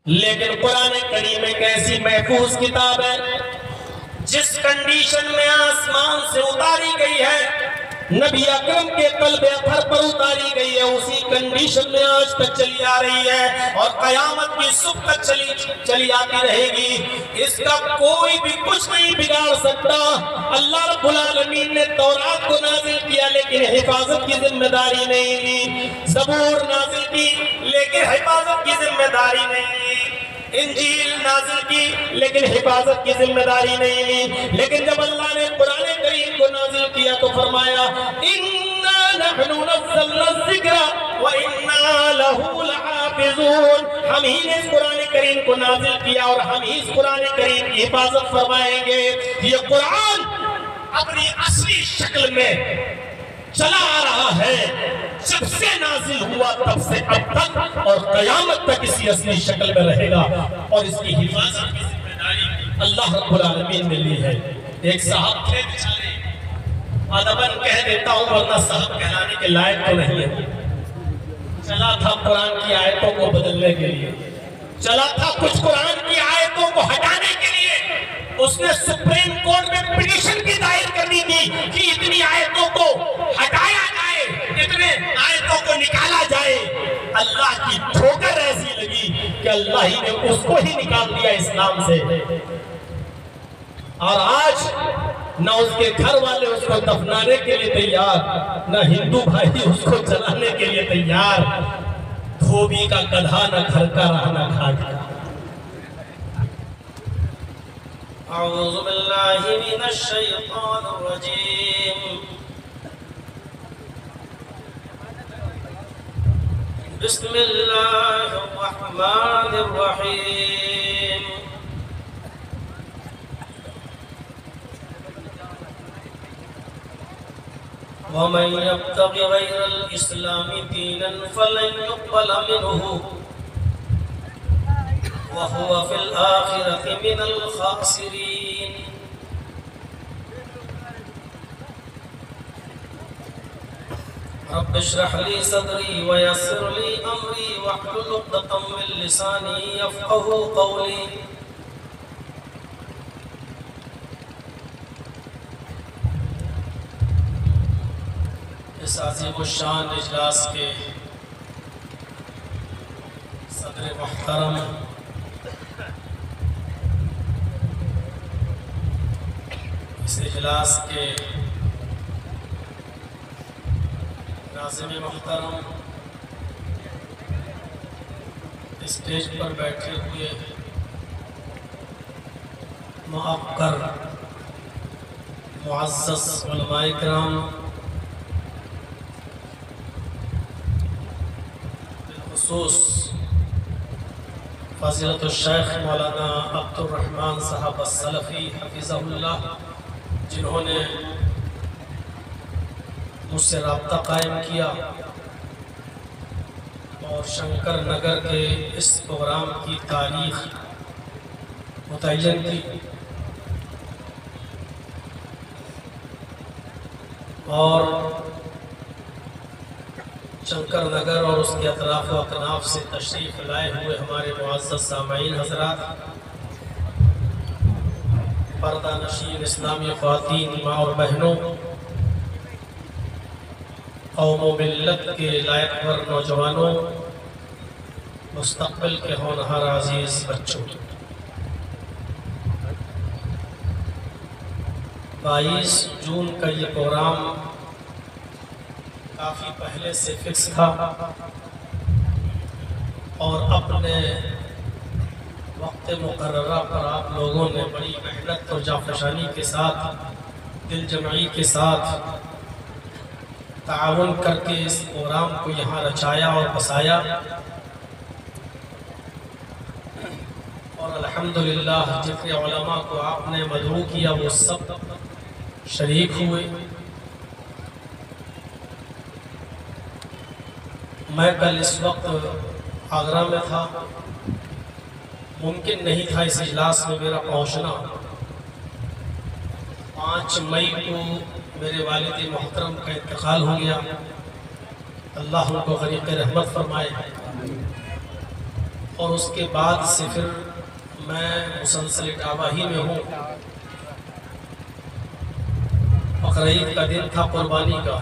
لیکن قرآن کریم ایک ایسی محفوظ کتاب ہے جس کنڈیشن میں آسمان سے اتاری گئی ہے، نبی اکرم کے قلب اطہر پر اتاری گئی ہے، اسی کنڈیشن میں آج تک چلی آ رہی ہے اور قیامت کی صبح تک چلی آتی رہے گی۔ اس کا کوئی بھی کچھ نہیں بگاڑ سکتا۔ اللہ رب العالمین نے تورات کو نازل کیا لیکن حفاظت کی ذمہ داری نہیں لی، زبور نازل کی لیکن حفاظت کی ذمہ داری نہیں لی، انجیل نازل کی لیکن حفاظت کی ذمہ داری نہیں لی۔ لیکن جب اللہ نے قرآن کریم کو نازل کیا تو فرمایا اِنَّا نَحْنُ نَزَّلْنَا الذِّكْرَ وَإِنَّا لَهُ لَحَافِظُونَ، ہم ہی نے اس قرآن کریم کو نازل کیا اور ہم ہی اس قرآن کریم کی حفاظت فرمائیں گے۔ یہ قرآن اپنی اصلی شکل میں چلا آ رہا ہے، جب سے نازل ہوا تب سے اب تک اور قیامت تک اسی اصلی شکل میں رہے گا، اور اس کی حفاظت کی ذمہ داری اللہ رب العالمین نے لی ہے۔ ایک صاحب تھے بیچارے، ادباً کہہ دیتا ہوں ورنہ صاحب کہلانے کے لائق تو نہیں ہے، چلا تھا قرآن کی آیتوں کو بدلنے کے لیے، چلا تھا کچھ قرآن کی آیتوں کو ہٹانے کے لیے۔ اس نے سپریم کورٹ میں پٹیشن بھی دائر کرنی تھی کہ اتنی آیتوں کو ہٹایا جائے، اتنے آیتوں کو نکالا جائے۔ اللہ کی ٹھوکر ایسی لگی کہ اللہ ہی نے اس کو ہی نکال دیا اسلام سے، اور آج نہ اس کے گھر والے اس کو دفنانے کے لیے تیار، نہ ہندو بھائی اس کو جلانے کے لیے تیار۔ دھوبی کا گدھا نہ گھر کا رہا نہ گھاٹ کا۔ اعوذ باللہ من الشیطان الرجیم، بسم اللہ الرحمن الرحیم۔ وَمَن يَبْتَغِ غَيْرَ الْإِسْلَامِ دِينًا فَلَن يُقْبَلَ مِنْهُ وَهُوَ فِي الْآخِرَةِ مِنَ الْخَاسِرِينَ۔ رب اشرح لي صدري ويسر لي أمري واحلل عقدة من لساني يفقهوا قولي۔ اس عظیم الشان اجلاس کے صدر محترم اس اجلاس کے ناظم محترم، اسٹیج پر بیٹھے ہوئے معقر معزز علماء کرام، بالخصوص فضیلت الشیخ مولانا عبد الرحمن صاحب السلفی حفظہ اللہ، جنہوں نے مجھ سے رابطہ قائم کیا اور شنکر نگر کے اس پروگرام کی تاریخ متعین کی، اور شنکر نگر اور اس کے اطراف و اکناف سے تشریف لائے ہوئے ہمارے معزز سامعین حضرات، پردہ نشین اسلامی خواتین، ماں اور بہنوں، قوم و ملت کے لائق پر نوجوانوں، مستقبل کے ہونہار عزیز بچوں، 22 جون کا یہ پروگرام کافی پہلے سے فکس تھا، اور اپنے وقت مقررہ پر آپ لوگوں نے بڑی محنت اور جانفشانی کے ساتھ، دل جمعی کے ساتھ تعاون کر کے اس پروگرام کو یہاں رچایا اور بسایا، اور الحمدللہ جتنے علماء کو آپ نے مدعو کیا وہ سب شریک ہوئے۔ میں کل اس وقت آگرہ میں تھا، ممکن نہیں تھا اس اجلاس میں میرا پہنچنا۔ 5 مئی کو میرے والد محترم کا انتقال ہو گیا، اللہ ان کو غریق رحمت فرمائے۔ اور اس کے بعد سے پھر میں مسلسل اٹاوا ہی میں ہوں۔ بقرعید کا دن تھا قربانی کا،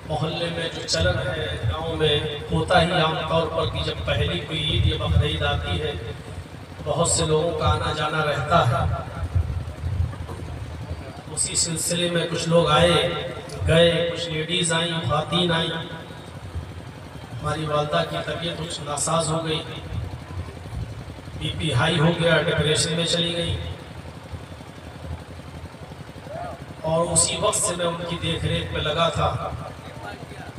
محلے میں جو چلن ہے، گاؤں میں ہوتا ہی عام طور پر کہ جب پہلی کوئی عید یا بقرعید آتی ہے بہت سے لوگوں کا آنا جانا رہتا ہے۔ اسی سلسلے میں کچھ لوگ آئے گئے، کچھ لیڈیز آئیں، خواتین آئیں۔ ہماری والدہ کی طبیعت کچھ ناساز ہو گئی، بی پی ہائی ہو گیا، ڈپریشن میں چلی گئی، اور اسی وقت سے میں ان کی دیکھ ریکھ میں لگا تھا۔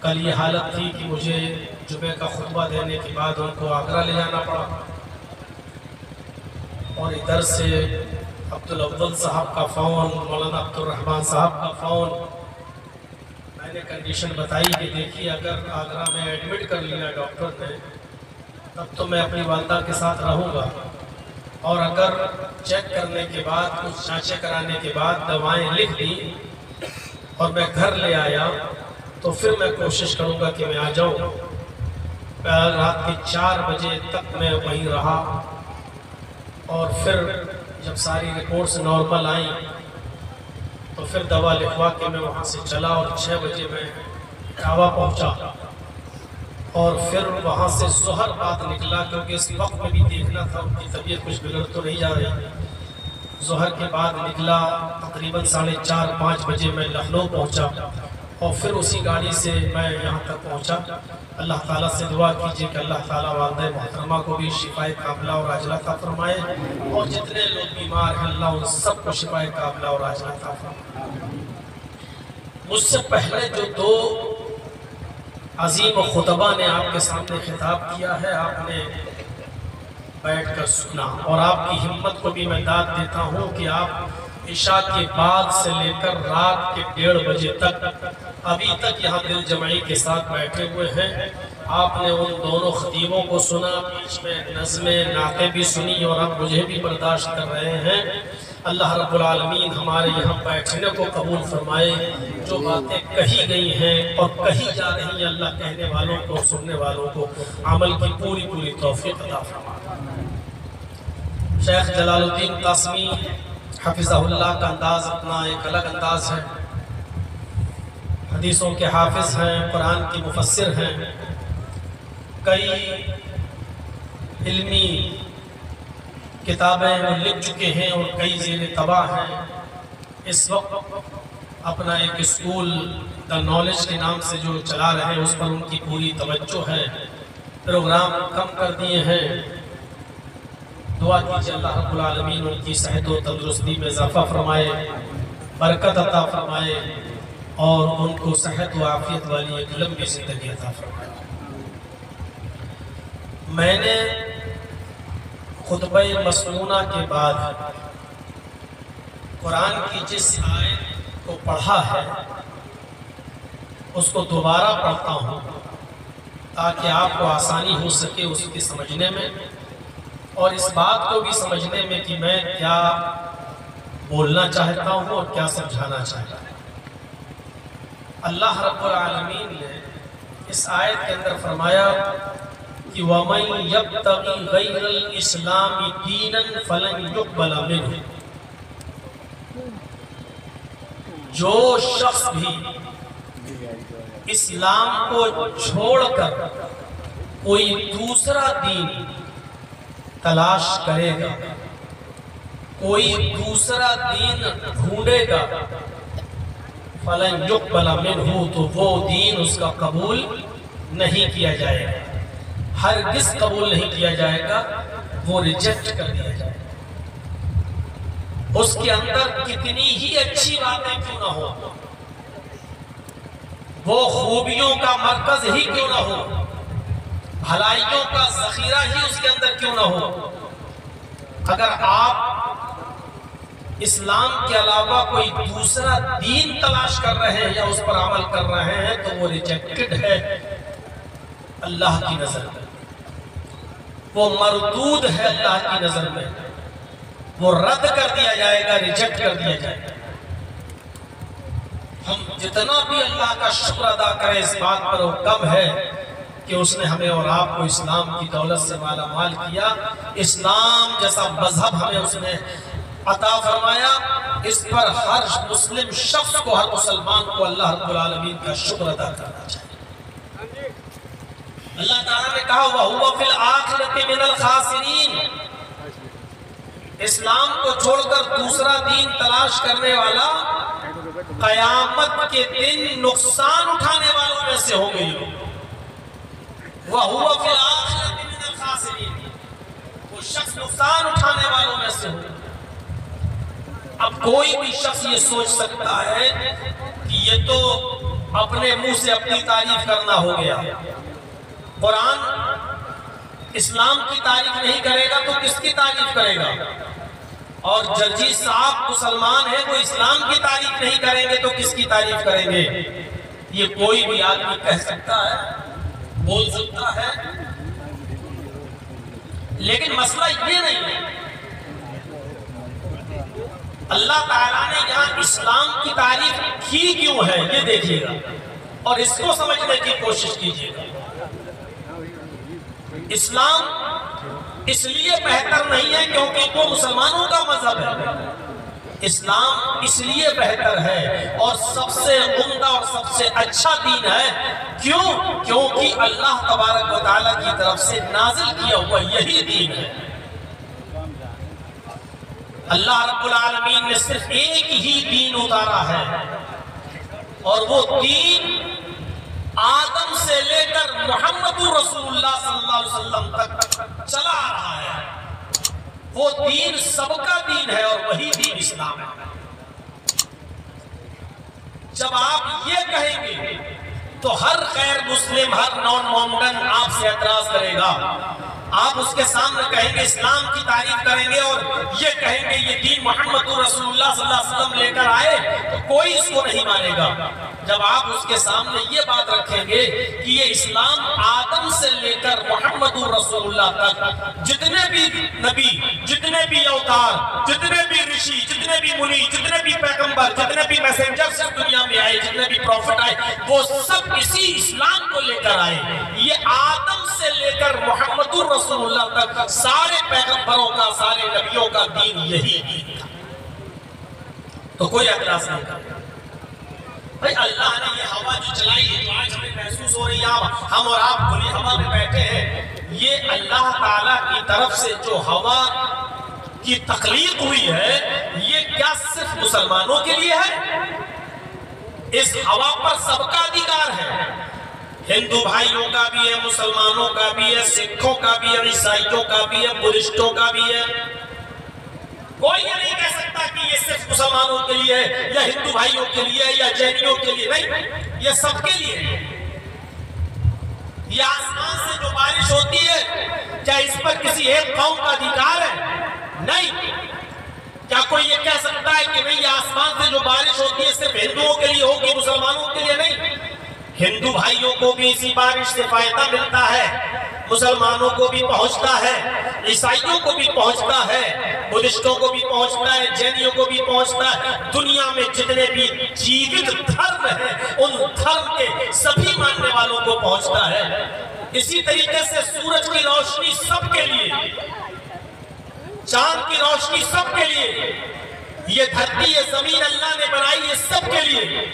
کل یہ حالت تھی کہ مجھے جمعہ کا خطبہ دینے کے بعد ان کو آگرہ لے جانا پڑا، اور ادھر سے عبدالاول صاحب کا فون، مولانا عبدالرحمن صاحب کا فون۔ میں نے کنڈیشن بتائی کہ دیکھیے اگر آگرہ میں ایڈمٹ کر لیا ڈاکٹر نے تب تو میں اپنی والدہ کے ساتھ رہوں گا، اور اگر چیک کرنے کے بعد کچھ جانچیں کرانے کے بعد دوائیں لکھ دی اور میں گھر لے آیا تو پھر میں کوشش کروں گا کہ میں آ جاؤں۔ رات کے 4 بجے تک میں وہیں رہا، اور پھر جب ساری رپورٹس نارمل آئیں تو پھر دوا لکھوا کے میں وہاں سے چلا، اور 6 بجے میں اٹاوا پہنچا، اور پھر وہاں سے ظہر بعد نکلا، کیونکہ اس وقت میں بھی دیکھنا تھا ان کی طبیعت کچھ بگڑ تو نہیں جا رہی۔ ظہر کے بعد نکلا، تقریباً 4:30-5 بجے میں لکھنؤ پہنچا، اور پھر اسی گاڑی سے میں یہاں تک پہنچا۔ اللہ تعالیٰ سے دعا کیجئے کہ اللہ تعالیٰ والدہ محترمہ کو بھی شفاء کاملہ اور عاجلہ عطا فرمائے، اور جتنے لوگ بیمار ہیں اللہ ان سب کو شفاء کاملہ اور عاجلہ عطا فرمائے۔ مجھ سے پہلے جو 2 عظیم خطبہ نے آپ کے سامنے خطاب کیا ہے، آپ نے بیٹھ کر سنا، اور آپ کی ہمت کو بھی میں داد دیتا ہوں کہ آپ عشاء کے بعد سے لے کر رات کے 1:30 بجے تک ابھی تک یہاں دل جمعی کے ساتھ بیٹھے ہوئے ہیں۔ آپ نے ان دونوں خطیبوں کو سنا، بیچ میں نظمیں نعتیں بھی سنی، اور اب مجھے بھی برداشت کر رہے ہیں۔ اللہ رب العالمین ہمارے یہاں بیٹھنے کو قبول فرمائے، جو باتیں کہی گئی ہیں اور کہی جا رہی ہیں اللہ کہنے والوں کو، سننے والوں کو عمل کی پوری توفیق عطا فرمائے۔ شیخ جلال الدین قاسمی حفظہ اللہ کا انداز اپنا ایک الگ انداز ہے، حدیثوں کے حافظ ہیں، قرآن کی مفسر ہیں، کئی علمی کتابیں وہ لکھ چکے ہیں اور کئی زیر طبع ہیں۔ اس وقت اپنا ایک اسکول دا نالج کے نام سے جو چلا رہے ہیں اس پر ان کی پوری توجہ ہے، پروگرام کم کر دیے ہیں۔ دعا کیجئے اللہ رب العالمین ان کی صحت و تندرستی میں اضافہ فرمائے، برکت عطا فرمائے، اور ان کو صحت و عافیت والی ایک لمبی زندگی عطا فرمائے۔ میں نے خطبہ مسنونہ کے بعد قرآن کی جس آیت کو پڑھا ہے اس کو دوبارہ پڑھتا ہوں تاکہ آپ کو آسانی ہو سکے اس کے سمجھنے میں، اور اس بات کو بھی سمجھنے میں کہ میں کیا بولنا چاہتا ہوں اور کیا سمجھانا چاہتا ہوں۔ اللہ رب العالمین نے اس آیت کے اندر فرمایا کہ وَمَن يَبْتَغِ غَيْرَ الْإِسْلَامِ دِينًا فَلَن يُقْبَلَ مِنْهُ، جو شخص بھی اسلام کو چھوڑ کر کوئی دوسرا دین تلاش کرے گا، کوئی دوسرا دین ڈھونڈے گا، فَلَن يُقْبَلَ مِنْهُ، تو وہ دین اس کا قبول نہیں کیا جائے گا، ہرگز قبول نہیں کیا جائے گا، وہ ریجیکٹ کر دیا جائے گا۔ اس کے اندر کتنی ہی اچھی باتیں کیوں نہ ہو، وہ خوبیوں کا مرکز ہی کیوں نہ ہو، بھلائیوں کا ذخیرہ ہی اس کے اندر کیوں نہ ہو، اگر آپ اسلام کے علاوہ کوئی دوسرا دین تلاش کر رہے ہیں یا اس پر عمل کر رہے ہیں تو وہ ریجیکٹڈ ہے اللہ کی نظر میں، وہ مردود ہے اللہ کی نظر میں، وہ رد کر دیا جائے گا، ریجیکٹ کر دیا جائے گا۔ ہم جتنا بھی اللہ کا شکر ادا کریں اس بات پر وہ کم ہے کہ اس نے ہمیں اور آپ کو اسلام کی دولت سے مالا مال کیا، اسلام جیسا مذہب ہمیں اس نے عطا فرمایا۔ اس پر ہر مسلم شخص کو، ہر مسلمان کو اللہ رب العالمین کا شکر ادا کرنا چاہیے۔ اللہ تعالیٰ نے کہا وَهُوَ فِي الْآخِرَةِ مِنَ الْخَاسِرِينَ، اسلام کو چھوڑ کر دوسرا دین تلاش کرنے والا قیامت کے دن نقصان اٹھانے والوں میں سے ہوں گے۔ وَهُوَ فِي الْآخِرَةِ مِنَ الْخَاسِرِينَ، وہ شخص نقصان اٹھانے والوں میں سے ہوں۔ اب کوئی بھی شخص یہ سوچ سکتا ہے کہ یہ تو اپنے منہ سے اپنی تعریف کرنا ہو گیا، قرآن اسلام کی تعریف نہیں کرے گا تو کس کی تعریف کرے گا؟ اور جرجی صاحب مسلمان ہیں، وہ اسلام کی تعریف نہیں کریں گے تو کس کی تعریف کریں گے؟ یہ کوئی بھی آدمی کہہ سکتا ہے، بول سکتا ہے، لیکن مسئلہ یہ نہیں ہے۔ اللہ تعالیٰ نے یہاں اسلام کی تعریف کی کیوں ہے یہ دیکھیے گا اور اس کو سمجھنے کی کوشش کیجیے گا۔ اسلام اس لیے بہتر نہیں ہے کیونکہ وہ مسلمانوں کا مذہب ہے، اسلام اس لیے بہتر ہے اور سب سے عمدہ اور سب سے اچھا دین ہے۔ کیوں؟ کیونکہ اللہ تبارک و تعالیٰ کی طرف سے نازل کیا ہوا یہی دین ہے۔ اللہ رب العالمین نے صرف ایک ہی دین اتارا ہے اور وہ دین آدم سے لے کر محمد رسول اللہ صلی اللہ علیہ وسلم تک چلا آ رہا ہے۔ وہ دین سب کا دین ہے اور وہی دین اسلام ہے۔ جب آپ یہ کہیں گے تو ہر غیر مسلم، ہر نان مومن آپ سے اعتراض کرے گا۔ آپ اس کے سامنے کہیں گے اسلام کی تعریف کریں گے اور یہ کہیں گے یہ دین محمد رسول اللہ صلی اللہ علیہ وسلم لے کر آئے تو کوئی اس کو نہیں مانے گا۔ جب آپ اس کے سامنے یہ بات رکھیں گے کہ یہ اسلام آدم سے لے کر محمد رسول اللہ تک جتنے بھی نبی، جتنے بھی اوتار، جتنے بھی رشی، جتنے بھی منی، جتنے بھی پیغمبر، جتنے بھی میسنجر سے دنیا میں آئے، جتنے بھی پروفٹ آئے، وہ سب اسی اسلام کو لے کر آئے۔ یہ آدم سے لے کر محمد رسول اللہ تک سارے پیغمبروں کا، سارے نبیوں کا دین یہی دین تھا۔ تو کوئی اعتراض نہیں کرتا۔ بھائی اللہ نے یہ ہوا جو چلائی ہے، جو آج ہمیں محسوس ہو رہی ہے، ہم اور آپ کھلی ہوا میں بیٹھے ہیں، یہ اللہ تعالیٰ کی طرف سے جو ہوا کی تخلیق ہوئی ہے، یہ کیا صرف مسلمانوں کے لیے ہے؟ اس ہوا پر سب کا ادھیکار ہے، ہندو بھائیوں کا بھی ہے، مسلمانوں کا بھی ہے، سکھوں کا بھی ہے، عیسائیوں کا بھی ہے، بدھسٹوں کا بھی ہے۔ کوئی یہ نہیں کہہ سکتا کہ یہ صرف مسلمانوں کے لیے ہے یا ہندو بھائیوں کے لیے یا جینیوں کے لیے، نہیں، یہ سب کے لیے ہے۔ یہ آسمان سے جو بارش ہوتی ہے کیا اس پر کسی ایک قوم کا ادھیکار ہے؟ نہیں۔ کیا کوئی یہ کہہ سکتا ہے کہ نہیں یہ آسمان سے جو بارش ہوتی ہے صرف ہندوؤں کے لیے ہوگی، مسلمانوں کے لیے نہیں؟ ہندو بھائیوں کو بھی اسی بارش سے فائدہ ملتا ہے، مسلمانوں کو بھی پہنچتا ہے، عیسائیوں کو بھی پہنچتا ہے، بدھسٹوں کو بھی پہنچتا ہے، جینیوں کو بھی پہنچتا ہے۔ دنیا میں جتنے بھی جیوت دھرم ہیں ان دھرم کے سبھی ماننے والوں کو پہنچتا ہے۔ اسی طریقے سے سورج کی روشنی سب کے لیے، چاند کی روشنی سب کے لیے، یہ دھرتی یہ زمین اللہ نے بنائی یہ سب کے لیے،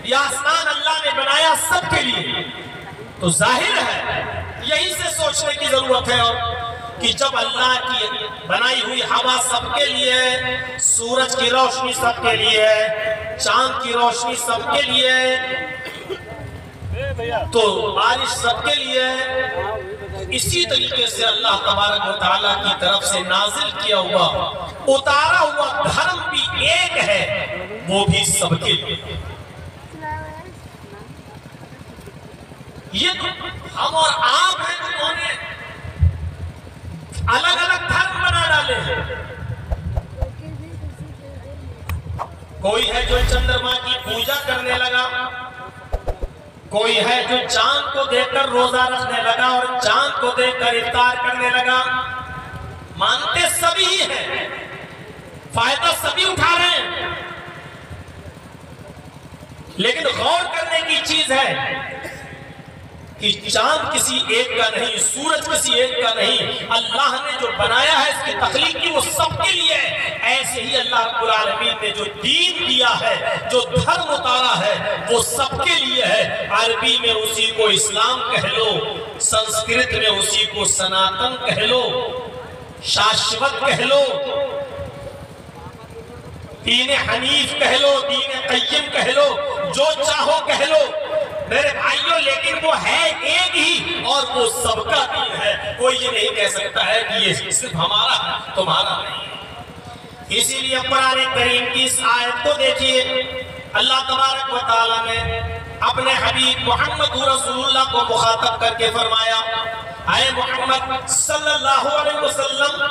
یہ آسمان اللہ نے بنایا سب کے لیے۔ تو ظاہر ہے یہی سے سوچنے کی ضرورت ہے اور کہ جب اللہ کی بنائی ہوئی ہوا سب کے لیے ہے، سورج کی روشنی سب کے لیے ہے، چاند کی روشنی سب کے لیے ہے، تو بارش سب کے لیے ہے، اسی طریقے سے اللہ تبارک و تعالیٰ کی طرف سے نازل کیا ہوا اتارا ہوا دھرم بھی ایک ہے، وہ بھی سب کے لیے۔ یہ تو ہم اور آپ ہیں جنہوں نے الگ الگ دھرم بنا ڈالے ہیں۔ کوئی ہے جو چندرما کی پوجا کرنے لگا، کوئی ہے جو چاند کو دیکھ کر روزہ رکھنے لگا اور چاند کو دیکھ کر افطار کرنے لگا۔ مانتے سبھی ہیں، فائدہ سبھی اٹھا رہے ہیں، لیکن غور کرنے کی چیز ہے کہ چاند کسی ایک کا نہیں، سورج کسی ایک کا نہیں، اللہ نے جو بنایا ہے اس کی تخلیق کی وہ سب کے لیے ہے۔ ایسے ہی اللہ رب العالمین نے جو دین دیا ہے، جو دھرم اتارا ہے، وہ سب کے لیے ہے۔ عربی میں اسی کو اسلام کہہ لو، سنسکرت میں اسی کو سناتن کہہ لو، شاشوت کہہ لو، دین حنیف کہہ لو، دین قیم کہہ لو، جو چاہو کہہ لو میرے بھائیوں، لیکن وہ ہے ایک ہی اور وہ سب کا دین ہے۔ کوئی یہ نہیں کہہ سکتا ہے کہ یہ صرف ہمارا ہے، تمہارا نہیں۔ اسی لیے قرآن کریم کی اس آیت کو دیکھیے، اللہ تبارک و تعالیٰ نے اپنے حبیب محمد رسول اللہ کو مخاطب کر کے فرمایا، اے محمد صلی اللہ علیہ وسلم،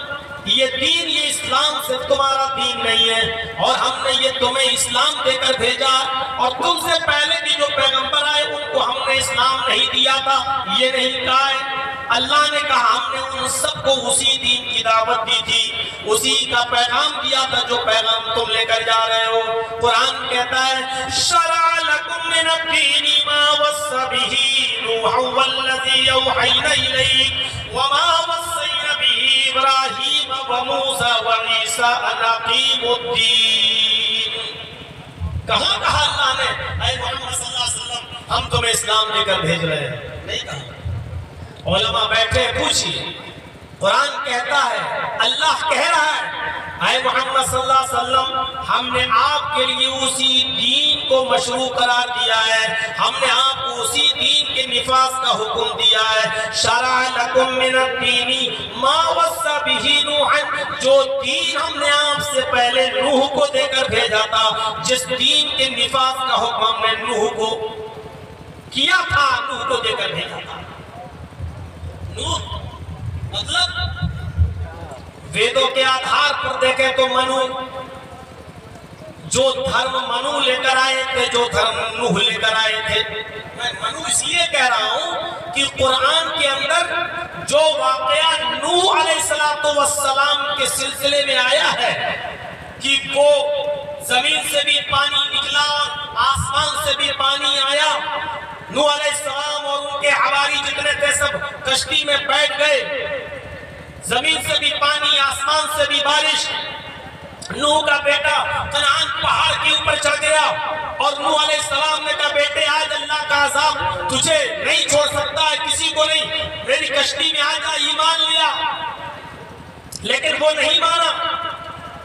یہ دین، یہ اسلام صرف تمہارا دین نہیں ہے، اور ہم نے یہ تمہیں اسلام دے کر بھیجا، اور تم سے پہلے بھی جو پیغمبر آئے ان کو ہم نے اسلام نہیں دیا تھا، یہ نہیں کہا ہے۔ اللہ نے کہا ہم نے ان سب کو اسی دین کی دعوت دی تھی، اسی کا پیغام دیا تھا جو پیغام تم لے کر جا رہے ہو۔ قرآن کہتا ہے شرع لکم من الدین ما وصى به نوحا والذی اوحینا الیک وما وصینا به ابراہیم وموسیٰ وعیسیٰ ان اقیموا الدین۔ کہاں کہا اللہ نے اے محمد صلی اللہ علیہ وسلم ہم تمہیں اسلام دے کر بھیج رہے ہیں؟ نہیں کہا۔ علماء بیٹھے پوچھئے، قرآن کہتا ہے، اللہ کہہ رہا ہے اے محمد صلی اللہ علیہ وسلم ہم نے آپ کے لیے اسی دین کو مشروع قرار دیا ہے، ہم نے آپ کو اسی دین کے نفاذ کا حکم دیا ہے۔ شرع لکم من الدین ما وصى به نوحا، جو دین ہم نے آپ سے پہلے نوح کو دے کر بھیجا تھا، جس دین کے نفاذ کا حکم ہم نے نوح کو کیا تھا، نوح کو دے کر بھیجا تھا۔ نوح مطلب ویدوں کے آدھار پر دیکھیں تو منو، جو دھرم منو لے کر آئے تھے، جو دھرم نوح لے کر آئے تھے۔ میں منو اس لیے کہہ رہا ہوں کہ قرآن کے اندر جو واقعہ نوح علیہ السلام کے سلسلے میں آیا ہے کہ وہ زمین سے بھی پانی نکلا، آسمان سے بھی پانی آیا، نوح علیہ السلام اور ان کے حواری جتنے تھے سب کشتی میں بیٹھ گئے، زمین سے بھی پانی، آسمان سے بھی بارش۔ نوح کا بیٹا کنعان پہاڑ کے اوپر چڑھ گیا، اور نوح علیہ السلام نے کہا بیٹے آج اللہ کا عذاب تجھے نہیں چھوڑ سکتا ہے، کسی کو نہیں، میری کشتی میں آ جا، ایمان لیا، لیکن وہ نہیں مانا،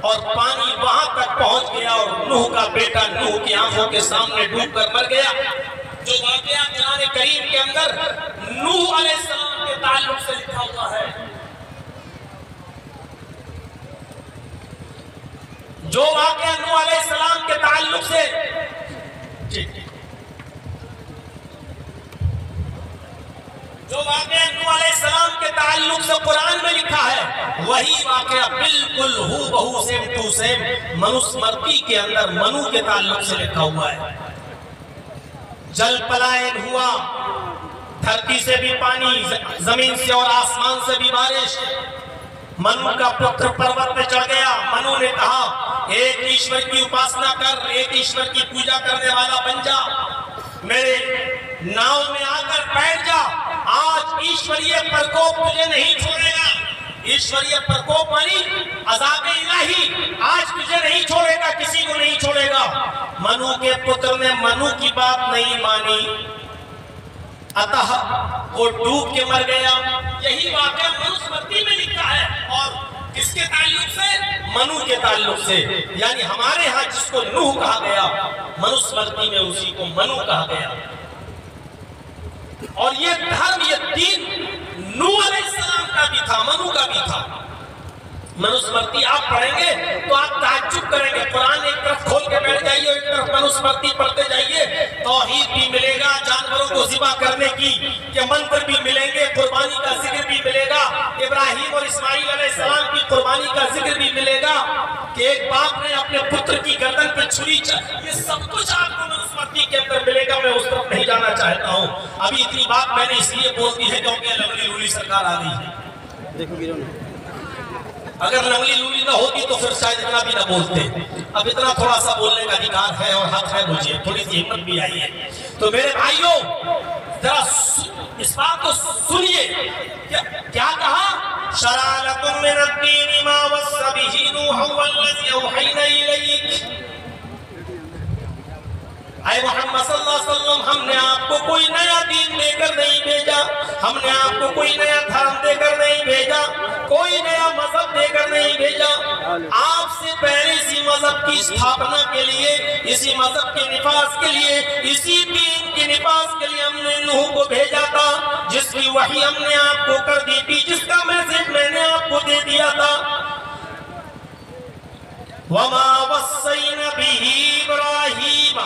اور پانی وہاں تک پہنچ گیا، اور نوح کا بیٹا نوح کی آنکھوں کے سامنے ڈوب کر مر گیا۔ جو واقعہ قرآن کریم کے اندر نوح علیہ السلام کے تعلق سے لکھا ہوا ہے، جو واقعہ نوح علیہ السلام کے تعلق سے قرآن میں لکھا ہے، وہی واقعہ بالکل ہو بہو سیم ٹو سیم منوسمرتی کے اندر منو کے تعلق سے لکھا ہوا ہے۔ جل پلائن ہوا، دھرتی سے بھی پانی، زمین سے اور آسمان سے بھی بارش۔ منو کا پتر پروت پہ چڑھ گیا، منو نے کہا ایک ایشور کی اپاسنا کر، ایک ایشور کی پوجا کرنے والا بن جا، میرے ناؤ میں آ کر بیٹھ جا، آج ایشوریہ پرکوپ تجھے نہیں چھوڑے گا۔ ایشوریہ پرکوپ مانی عذاب الہی، آج تجھے نہیں چھوڑے گا، کسی کو نہیں چھوڑے گا۔ منو کے پتر نے منو کی بات نہیں مانی، اتہ وہ ڈوب کے مر گیا۔ یہی واقعہ منوسمرتی میں لکھا ہے، اور کس کے تعلق سے؟ منو کے تعلق سے، یعنی ہمارے ہاں جس کو نوح کہا گیا، منوسمرتی میں اسی کو منو کہا گیا۔ اور یہ دھرم، یہ دین نوح علیہ السلام کا بھی تھا، منو کا بھی تھا۔ منوسمرتی آپ پڑھیں گے تو آپ تعجب کریں گے، قرآن ایک طرف کھول کے بیٹھ جائیے، ایک طرف منوسمرتی پڑھتے جائیے، توحید بھی ملے گا، جانوروں کو ذبح کرنے کی کے منتر بھی ملیں گے، قربانی کا ذکر بھی ملے گا، ابراہیم اور اسماعیل علیہ السلام کی قربانی کا ذکر بھی ملے گا کہ ایک باپ نے اپنے پتر کی گردن پہ چھری یہ سب کچھ آپ کو منوسمرتی کے اندر ملے گا۔ میں اس طرف نہیں جانا چاہتا ہوں، ابھی اتنی بات میں نے اس لیے بول دی ہے کیونکہ لنگلی لولی سرکار آ گئی ہے۔ دیکھو گیرو اگر لنگلی لولی نہ ہوتی تو پھر شاید اتنا بھی نہ بولتے، اب اتنا تھوڑا سا بولنے کا ادھیکار ہے اور حق ہے مجھے، تھوڑی سی ہمت بھی آئی ہے۔ تو میرے بھائیوں ذرا اس بات کو سنیے، کیا کہا؟ شرع لکم من الدین ما وصى به نوحا والذی اوحینا الیک۔ اے محمد صلی اللہ علیہ وسلم، ہم نے آپ کو کوئی نیا دین دے کر نہیں بھیجا، ہم نے آپ کو کوئی نیا دھرم دے کر نہیں بھیجا، کوئی نیا مذہب دے کر نہیں بھیجا۔ آپ سے پہلے اسی مذہب کی استھاپنا کے لیے، اسی مذہب کے نفاذ کے لیے، اسی دین کے نفاذ کے لیے ہم نے نوح کو بھیجا تھا، جس کی وحی ہم نے آپ کو کر دی تھی، جس کا میسج میں نے آپ کو دے دیا تھا۔ وَمَا وَصَّيْنَا بِهِ إِبْرَاهِيمَ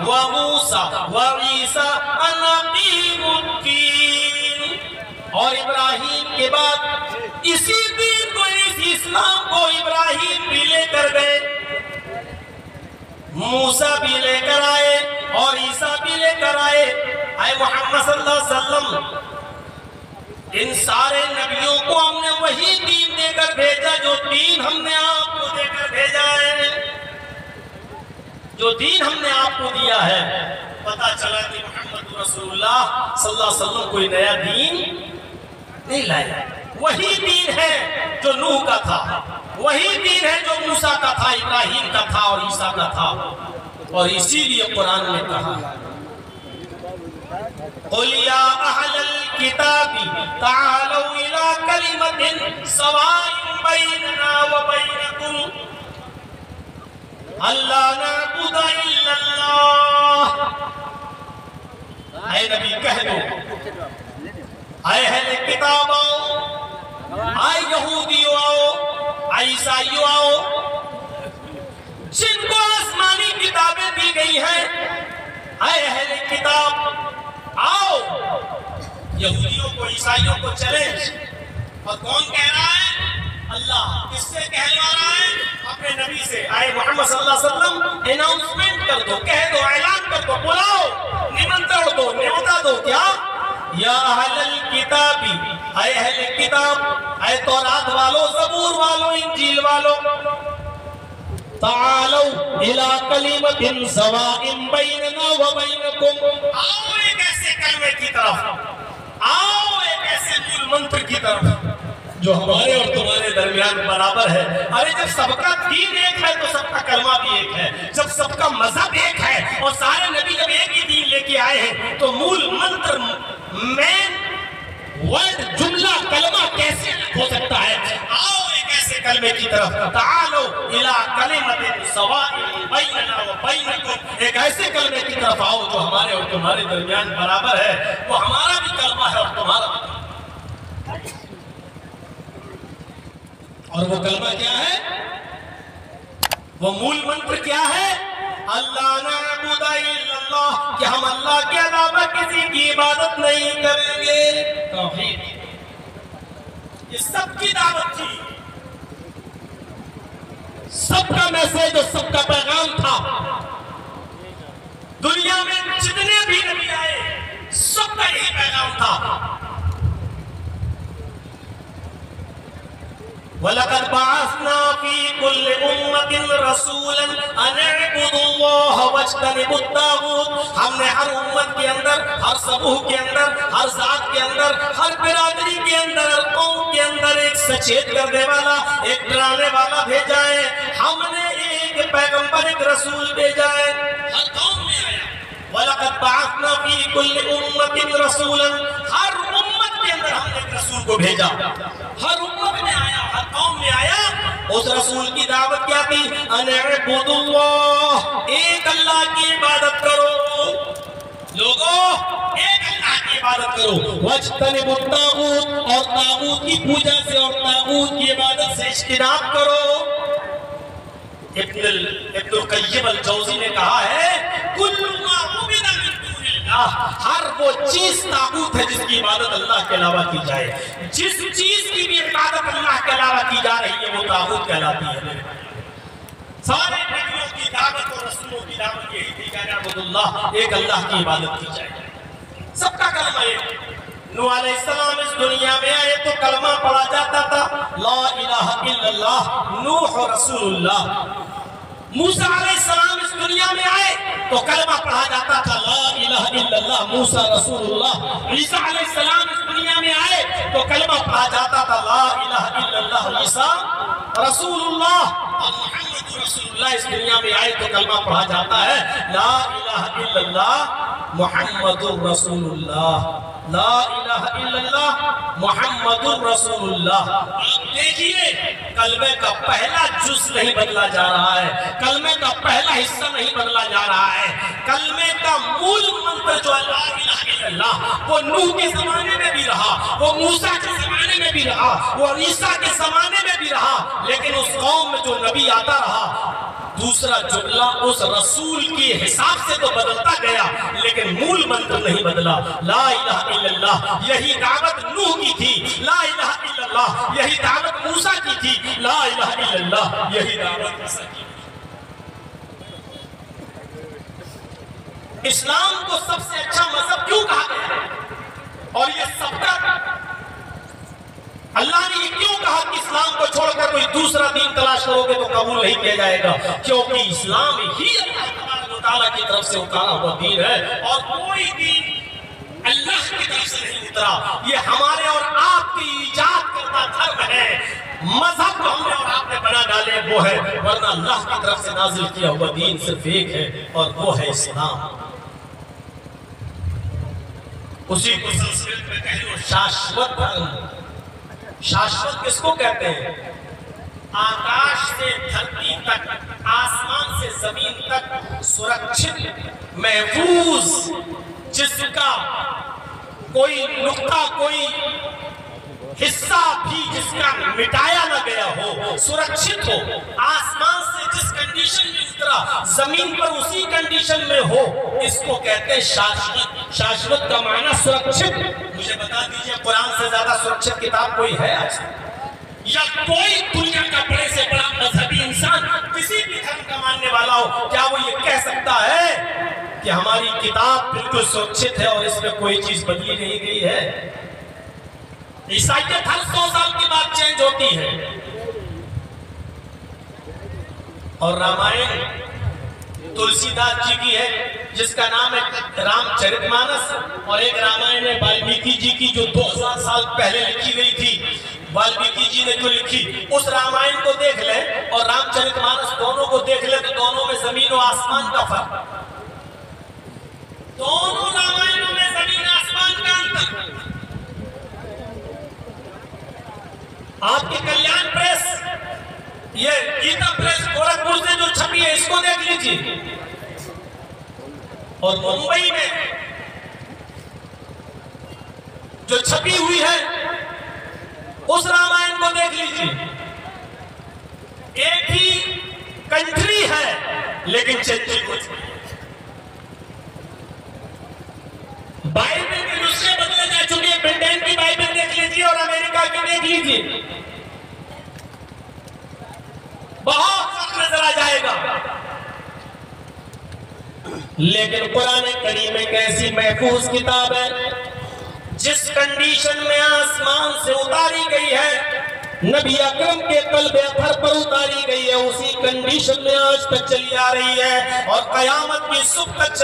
وَمُوسَى وَعِيسَىٰ أَنْ أَقِيمُوا الدِّينَ۔ اور ابراہیم کے بعد اسی دین کو، اسی اسلام کو ابراہیم بھی لے کر گئے، موسیٰ بھی لے کر آئے اور عیسیٰ بھی لے کر آئے۔ اے محمد صلی اللہ علیہ وسلم، ان سارے نبیوں کو ہم نے وہی دین دے کر بھیجا جو دین ہم نے آپ کو دے کر بھیجا ہے، جو دین ہم نے آپ کو دیا ہے۔ پتا چلا کہ محمد رسول اللہ صلی اللہ علیہ وسلم کوئی نیا دین نہیں لائے، وہی دین ہے جو نوح کا تھا، وہی دین ہے جو موسیٰ کا تھا، ابراہیم کا تھا اور عیسیٰ کا تھا۔ اور اسی لیے قرآن نے کہا قُلْ يَا أَهْلَ الْكِتَابِ تَعَالَوْا إِلَىٰ كَلِمَةٍ سَوَاءٍ بَيْنَنَا وَبَيْنَكُمْ أَلَّا نَعْبُدَ إِلَّا اللَّهَ۔ اے نبی کہہ دو، اے اہل کتاب آؤ، اے یہودیوں آؤ، اے عیسائیوں آؤ، جن کو آسمانی کتابیں دی گئی ہیں، اے اہل کتاب آؤ۔ یہودیوں کو، عیسائیوں کو چیلنج، اور کون کہہ رہا ہے؟ اللہ۔ کس سے کہلوا رہا ہے؟ اپنے نبی سے۔ اے محمد صلی اللہ علیہ وسلم، اناؤنسمنٹ کر دو، کہہ دو، اعلان کر دو، بلاؤ، نمنترن دو، نیوتا دو۔ کیا؟ یا اہل الکتاب، اے اہل کتاب، اے تورات والو، زبور والو، انجیل والو، تعالوا الى کلمۃ سواء بیننا وبینکم، آؤ ایک ایسے کلمے کی طرف، آؤ ایک ایسے مول منتر کی طرف جو ہمارے اور تمہارے درمیان برابر ہے۔ ارے جب سب کا دین ایک ہے تو سب کا کلمہ بھی ایک ہے، جب سب کا مذہب ایک ہے اور سارے نبی جب ایک ہی دین لے کے آئے ہیں تو مول منتر، مین ورڈ، جملہ، کلمہ کیسے ہو سکتا ہے؟ آؤ ایک ایسے کلمے کی طرف، تعالوا الی کلمۃ سواء بیننا وبینکم، ایک ایسے کلمے کی طرف آؤ جو ہمارے اور تمہارے درمیان برابر ہے، وہ ہمارا بھی کلمہ ہے اور تمہارا بھی کلمہ۔ اور وہ کلمہ کیا ہے؟ وہ مول منتر کیا ہے؟ اللہ نعبد الا اللہ، کہ ہم اللہ کے علاوہ کسی کی عبادت نہیں کریں گے۔ توحید، یہ سب کی دعوت تھی، سب کا میسج اور سب کا پیغام تھا۔ دنیا میں جتنے بھی نبی آئے سب کا یہی پیغام تھا۔ وَلَقَدْ بَعَثْنَا فِي كُلِّ أُمَّةٍ رَسُولًا أَنِ اعْبُدُوا اللَّهَ وَاجْتَنِبُوا الطَّاغُوتَ، ہم نے ہر امت کے اندر، ہر سموہ کے اندر، ہر ذات کے اندر، ہر برادری کے اندر، ہر قوم کے اندر ایک سچیت کرنے والا، ایک ڈرانے والا بھیجا ہے۔ ہم نے ایک پیغمبر، ایک رسول بھیجا ہے، ہر قوم میں آیا۔ وَلَقَدْ بَعَثْنَا فِي كُلِّ أُمَّةٍ رَسُولًا، ہر امت کے اندر ہم نے ایک رسول کو بھیجا، ہر امت میں آیا، ہر قوم میں آیا۔ اس رسول کی دعوت کیا تھی؟ ان اعبدوا اللہ، ایک اللہ کی عبادت کرو، لوگوں ایک اللہ کی عبادت کرو، واجتنبوا الطاغوت، اور طاغوت کی پوجا سے اور طاغوت کی عبادت سے اجتناب کرو۔ ابن القیم الجوزی نے کہا ہے کل ما عبد من دون اللہ، ہر وہ چیز طاغوت ہے جس کی عبادت اللہ کے علاوہ کی جائے، جس چیز کی بھی عبادت اللہ کے علاوہ کی جا رہی ہے وہ طاغوت کہلاتی ہے۔ سارے نبیوں کی دعوت اور رسولوں کی دعوت یہی تھی کہ نعبد اللہ، ایک اللہ کی عبادت کی جائے، سب کا کلمہ ایک۔ نوح علیہ السلام اس دنیا میں آئے تو کلمہ پڑھا جاتا تھا لا الہ الا اللہ، نوح رسول اللہ، موسیٰ علیہ السلام اس دنیا میں آئے تو کلمہ پڑھا جاتا تھا لا الہ الا اللہ موسیٰ رسول اللہ. عیسیٰ علیہ السلام اس دنیا میں آئے تو کلمہ پڑھا جاتا تھا لا الہ الا اللہ عیسیٰ رسول اللہ. اور محمد رسول اللہ اس دنیا میں آئے تو کلمہ پڑھا جاتا ہے لا الہ الا اللہ محمد رسول اللہ. لا الہ الا اللہ محمد رسول اللہ. آپ دیکھیے کلمے کا پہلا جز نہیں بدلا جا رہا ہے, کلمے کا پہلا حصہ نہیں بدلا جا رہا ہے. کلمے کا مول منتر جو لا الہ الا اللہ وہ نوح کے زمانے میں بھی رہا, وہ موسیٰ کے زمانے میں بھی رہا, وہ عیسیٰ کے زمانے میں بھی رہا, لیکن اس قوم میں جو نبی آتا رہا دوسرا جملہ اس رسول کے حساب سے تو بدلتا گیا لیکن مول منتر نہیں بدلا. لا الہ الا اللہ یہی دعوت نوح کی تھی, لا الہ الا اللہ یہی دعوت موسیٰ کی تھی, لا الہ الا اللہ یہی دعوت عیسیٰ کی تھی. اسلام کو سب سے اچھا مذہب کیوں کہا گیا اور یہ سب کا اللہ نے یہ کیوں کہا کہ اسلام کو چھوڑ کر کوئی دوسرا دین تلاش کرو گے تو قبول نہیں کیا جائے گا؟ کیونکہ اسلام ہی اللہ تبارک و تعالیٰ کی طرف سے اتارا ہوا دین ہے اور کوئی دین اللہ کی طرف سے نہیں اترا. یہ ہمارے اور آپ کی ایجاد کردہ دھرم ہے. مذہب ہم نے اور آپ نے بنا ڈالے وہ ہے, ورنہ اللہ کی طرف سے نازل کیا ہوا دین صرف ایک ہے اور وہ ہے اسلام. اسی کو سنسکرت میں کہتے ہیں شاشوت دھرم. شاشوت کس کو کہتے ہیں؟ آکاش سے دھرتی تک, آسمان سے زمین تک سرکشت محفوظ, جس کا کوئی نقطہ کوئی حصہ بھی جس کا مٹایا نہ گیا ہو, سرکشت ہو, آسمان سے جس کنڈیشن میں اترا زمین پر اسی کنڈیشن میں ہو, اس کو کہتے ہیں شاشوت. شاشوت کا معنی سرکشت. مجھے بتا دیجئے قرآن سے زیادہ سرکشت کتاب کوئی ہے آج یا کوئی دنیا کا بڑے سے بڑا مذہبی انسان کسی بھی دھرم کا ماننے والا ہو کیا وہ یہ کہہ سکتا ہے کہ ہماری کتاب بالکل سرکشت ہے اور اس میں کوئی چیز بدلی نہیں گئی ہے؟ عیسائیت ہر 100 سال کے بعد چینج ہوتی ہے. اور رامائن تلسی داس جی کی ہے جس کا نام ہے رام چرت مانس, اور ایک رامائن ہے والمیکی جی کی جو 2000 سال پہلے لکھی گئی تھی. والمیکی جی نے جو لکھی اس رامائن کو دیکھ لیں اور رام چرت مانس دونوں کو دیکھ لیں تو دونوں میں زمین و آسمان کا فرق. دونوں رامائنوں میں زمین آسمان کا انتر. آپ کی کلیان پریس, یہ گیتا پریس گورکھپور سے جو چھپی ہے اس کو دیکھ لیجیے, اور ممبئی میں جو چھپی ہوئی ہے اس رامائن کو دیکھ لیجیے. ایک ہی کنٹری ہے لیکن چینجنگ ہو چکی ہے. بائبل کے نسخے بدلے جا چکے ہیں. برٹین کی بائبل دیکھ لیجیے اور امریکہ کی دیکھ لیجیے, بہت فرق نظر آ جائے گا. لیکن قرآن کریم ایک ایسی محفوظ کتاب ہے جس کنڈیشن میں آسمان سے اتاری گئی ہے, نبی اکرم کے قلب اطہر پر اتاری گئی ہے, اسی کنڈیشن میں آج تک چلی آ رہی ہے اور قیامت کی صبح تک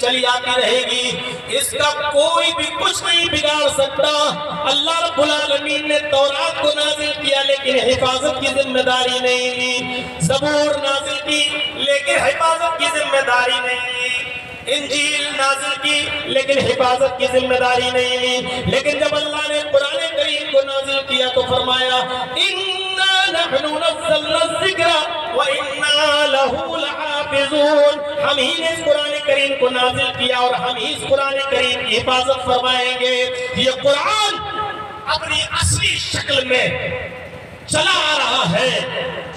چلی آتی رہے گی. اس کا کوئی بھی کچھ نہیں بگاڑ سکتا. اللہ رب العالمین نے تورات کو نازل کیا لیکن حفاظت کی ذمہ داری نہیں لی, زبور نازل کی لیکن حفاظت کی ذمہ داری نہیں لی, انجیل نازل کی لیکن حفاظت کی ذمہ داری نہیں لی. لیکن جب اللہ نے قرآن کریم کو نازل کیا تو فرمایا اِنَّا نَحْنُ نَزَّلْنَا الذِّكْرَ وَإِنَّا لَهُ لَحَافِظُونَ. ہم ہی نے اس قرآن کریم کو نازل کیا اور ہم ہی اس قرآن کریم کی حفاظت فرمائیں گے. یہ قرآن اپنی اصلی شکل میں چلا آ رہا ہے,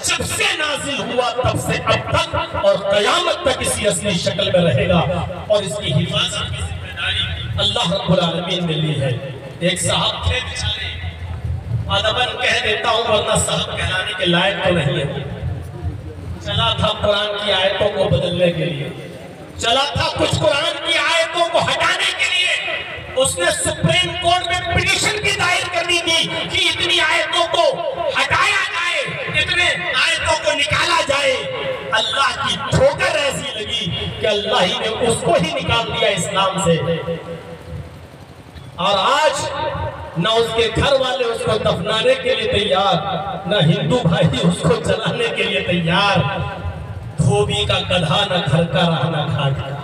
جب سے نازل ہوا تب سے اب تک اور قیامت تک اسی اصلی شکل میں رہے گا, اور اس کی حفاظت کی ذمہ داری اللہ رب العالمین نے لی ہے. ایک صاحب تھے بیچارے, ادباً کہہ دیتا ہوں ورنہ صاحب کہلانے کے لائق تو نہیں ہے, چلا تھا قرآن کی آیتوں کو بدلنے کے لیے, چلا تھا کچھ قرآن کی آیتوں کو ہٹانے کے لیے. اس نے سپریم کورٹ میں پٹیشن کی دائر کرنی تھی کہ اتنی آیتوں کو ہٹایا جائے, اتنے آیتوں کو نکالا جائے. اللہ کی ٹھوکر ایسی لگی کہ اللہ ہی نے اس کو ہی نکال دیا اسلام سے، اور آج نہ اس کے گھر والے اس کو دفنانے کے لیے تیار، نہ ہندو بھائی اس کو جلانے کے لیے تیار۔ دھوبی کا گدھا نہ گھر کا رہا نہ کھاٹ کا۔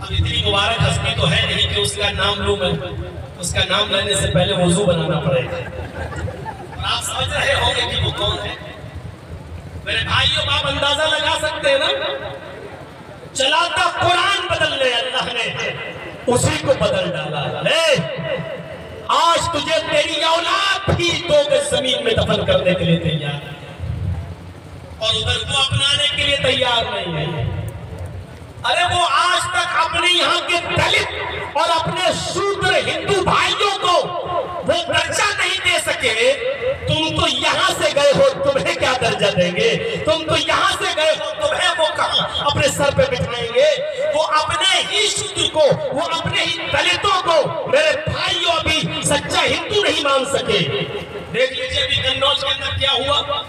اب اتنی مبارک ہستی تو ہے نہیں کہ اس کا نام لوں میں، اس کا نام لینے سے پہلے وضو بنانا پڑے گا۔ اور آپ سمجھ رہے ہوں گے کہ وہ کون ہے؟ میرے بھائیوں، آپ اندازہ لگا سکتے ہیں نا؟ چلاتا قرآن بدل لے اللہ نے، اسی کو بدل ڈالا۔ لے آج تجھے تیری اولاد بھی 2 گز زمین میں دفن کرنے کے لیے تیار ہے، اور ادھر کو اپنانے کے لیے تیار نہیں ہے۔ ارے وہ آج تک اپنے یہاں کے دلت اور اپنے شودر ہندو بھائیوں کو وہ درجہ نہیں دے سکے، تم تو یہاں سے گئے ہو، تمہیں کیا درجہ دیں گے؟ تم تو یہاں سے گئے ہو، تمہیں وہ کہاں اپنے سر پہ بٹھائیں گے؟ وہ اپنے ہی شودر کو، وہ اپنے ہی دلتوں کو میرے بھائیوں ابھی سچا ہندو نہیں مان سکے۔ دیکھ لیجئے ابھی قنوج کے اندر کیا ہوا۔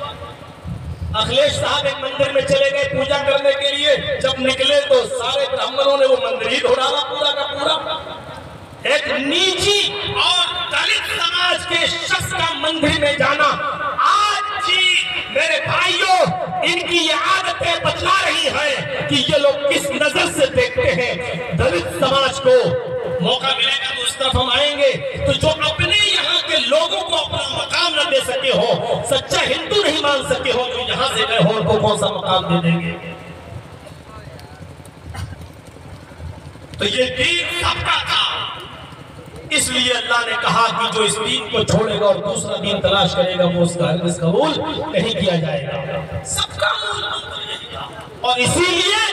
اکھلیش صاحب ایک مندر میں چلے گئے پوجا کرنے کے لیے، جب نکلے تو سارے برہمنوں نے وہ مندر ہی ڈھوڑالا پورا کا پورا۔ ایک نیچی اور دلت سماج کے شخص کا مندر میں جانا آج جی میرے بھائیوں ان کی یہ عادتیں بتلا رہی ہیں کہ یہ لوگ کس نظر سے دیکھتے ہیں دلت سماج کو۔ موقع ملے گا تو اس طرف ہم آئیں گے۔ تو جو اپنے یہاں کے لوگوں کو اپنا مقام نہ دے سکے ہو، سچا ہندو نہیں مان سکے ہو، جو یہاں سے گئے ہو ان کو کون سا مقام دے دیں گے؟ تو یہ دین سب کا تھا، اس لیے اللہ نے کہا کہ جو اس دین کو چھوڑے گا اور دوسرا دین تلاش کرے گا وہ اس کا ہرگز قبول نہیں کیا جائے گا۔ سب کا مول منتر یہی تھا، اور اسی لیے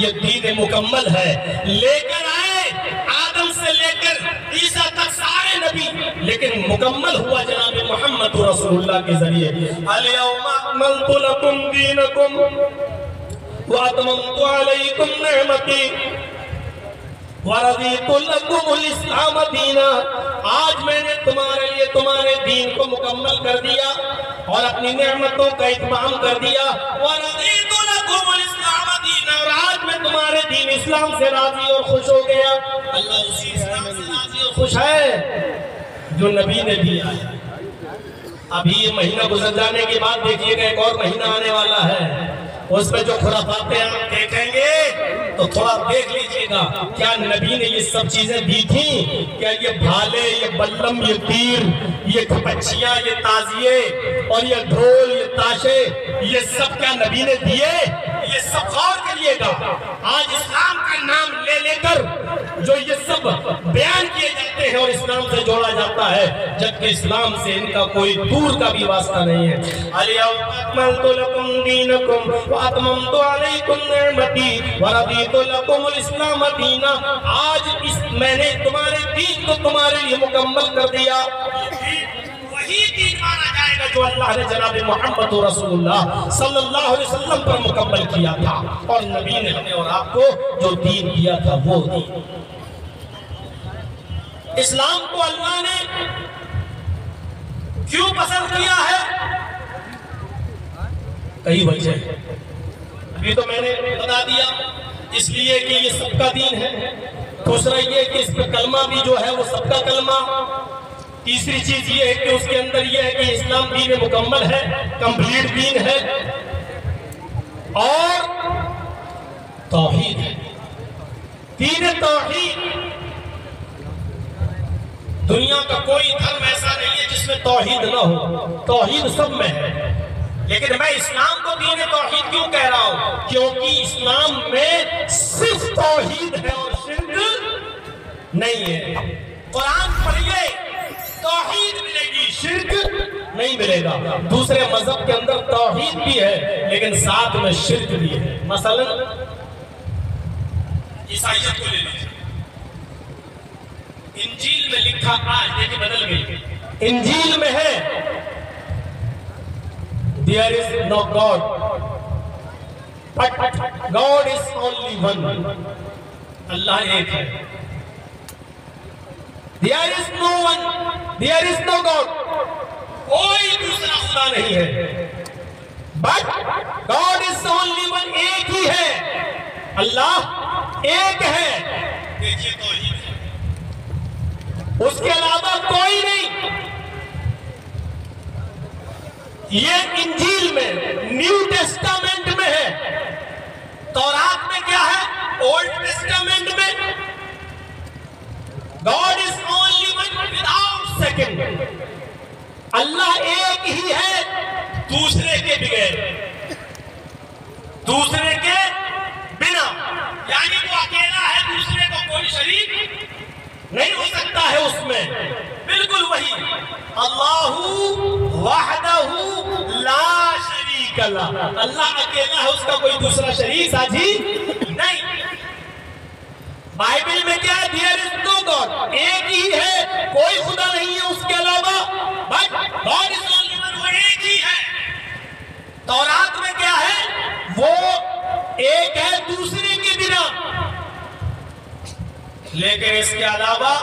یہ دین مکمل ہے۔ لے کر آئے آدم سے لے کر عیسیٰ تک سارے نبی، لیکن مکمل ہوا جناب محمد رسول اللہ کے ذریعے۔ الیوم اکملت لکم دینکم واتممت علیکم نعمتی وَرَضِيتُ لَكُمُ الْإِسْلَامَ دِينًا، آج میں نے تمہارے لیے تمہارے دین کو مکمل کر دیا اور اپنی نعمتوں کا اتمام کر دیا۔ وَرَضِيتُ لَكُمُ الْإِسْلَامَ دِينًا، اور آج میں تمہارے دین اسلام سے راضی اور خوش ہو گیا۔ اللہ اسی اسلام سے راضی اور خوش ہے جو نبی نے دیا ہے۔ ابھی یہ مہینہ گزر جانے کے بعد دیکھیے گا ایک اور مہینہ آنے والا ہے، اس میں جو خرافاتیں آپ دیکھیں گے تو تھوڑا دیکھ لیجئے گا، کیا نبی نے یہ سب چیزیں دی تھیں؟ کیا یہ بھالے، یہ بلم، یہ تیر، یہ کھپچیاں، یہ تازیے اور یہ ڈھول، یہ تاشے، یہ سب کیا نبی نے دیے؟ یہ سب غور کریے گا۔ آج اسلام کا نام لے لے کر جو یہ سب بیان کیے جاتے ہیں اور اسلام سے جوڑا جاتا ہے، جبکہ اسلام سے ان کا کوئی دور کا بھی واسطہ نہیں ہے۔ الیوم اکملت لکم دینکم واتممت علیکم نعمتی ورضیت لکم الاسلام دینا، آج میں نے تمہارے دین کو تمہارے لیے مکمل کر دیا۔ وہی دین مانا جائے گا جو اللہ نے جناب محمد رسول اللہ صلی اللہ علیہ وسلم پر مکمل کیا تھا، اور نبی نے ہمیں اور آپ کو جو دین دیا تھا وہ دین۔ اسلام کو اللہ نے کیوں پسند کیا ہے؟ کئی وجہ ہے، ابھی تو میں نے بتا دیا، اس لیے کہ یہ سب کا دین ہے۔ دوسرا یہ کہ اس پہ کلمہ بھی جو ہے وہ سب کا کلمہ۔ تیسری چیز یہ ہے کہ اس کے اندر یہ ہے کہ اسلام دین مکمل ہے، کمپلیٹ دین ہے، اور توحید ہے، دین توحید۔ دنیا کا کوئی دھرم ایسا نہیں ہے جس میں توحید نہ ہو، توحید سب میں ہے۔ لیکن میں اسلام کو دین توحید کیوں کہہ رہا ہوں؟ کیونکہ اسلام میں صرف توحید ہے اور شرک نہیں ہے۔ قرآن پڑھیے توحید ملے گی، شرک نہیں ملے گا۔ دوسرے مذہب کے اندر توحید بھی ہے لیکن ساتھ میں شرک بھی ہے۔ مثلا عیسائیت کو لے لیجیے، انجیل میں لکھا، آج دیکھیں بدل گئی، انجیل میں ہے there is no God but God is only one، اللہ ایک ہے۔ there is no one، there is no God، کوئی دوسرا خدا نہیں ہے۔ But God is the only one. ایک ہی ہے اللہ، ایک ہے، اس کے علاوہ کوئی نہیں۔ یہ انجیل میں، نیو ٹیسٹامنٹ میں ہے۔ تورات میں کیا ہے؟ اولڈ ٹیسٹامنٹ میں God is only one without second۔ اللہ ایک ہی ہے دوسرے کے بغیر، دوسرے کے بنا، یعنی وہ اکیلا ہے، دوسرے کو کوئی شریک نہیں ہو سکتا ہے اس میں۔ بالکل وہی اللہ وحدہ لا شریک لہ، اللہ اکیلا ہے، اس کا کوئی دوسرا شریک ساجی نہیں۔ بائبل میں کیا ہے؟ There is no God، ایک ہی ہے، کوئی خدا نہیں ہے اس کے علاوہ۔ But God is only one، وہ ایک ہی ہے۔ تورات میں کیا ہے؟ وہ ایک ہے دوسرے کے بنا۔ لیکن اس کے علاوہ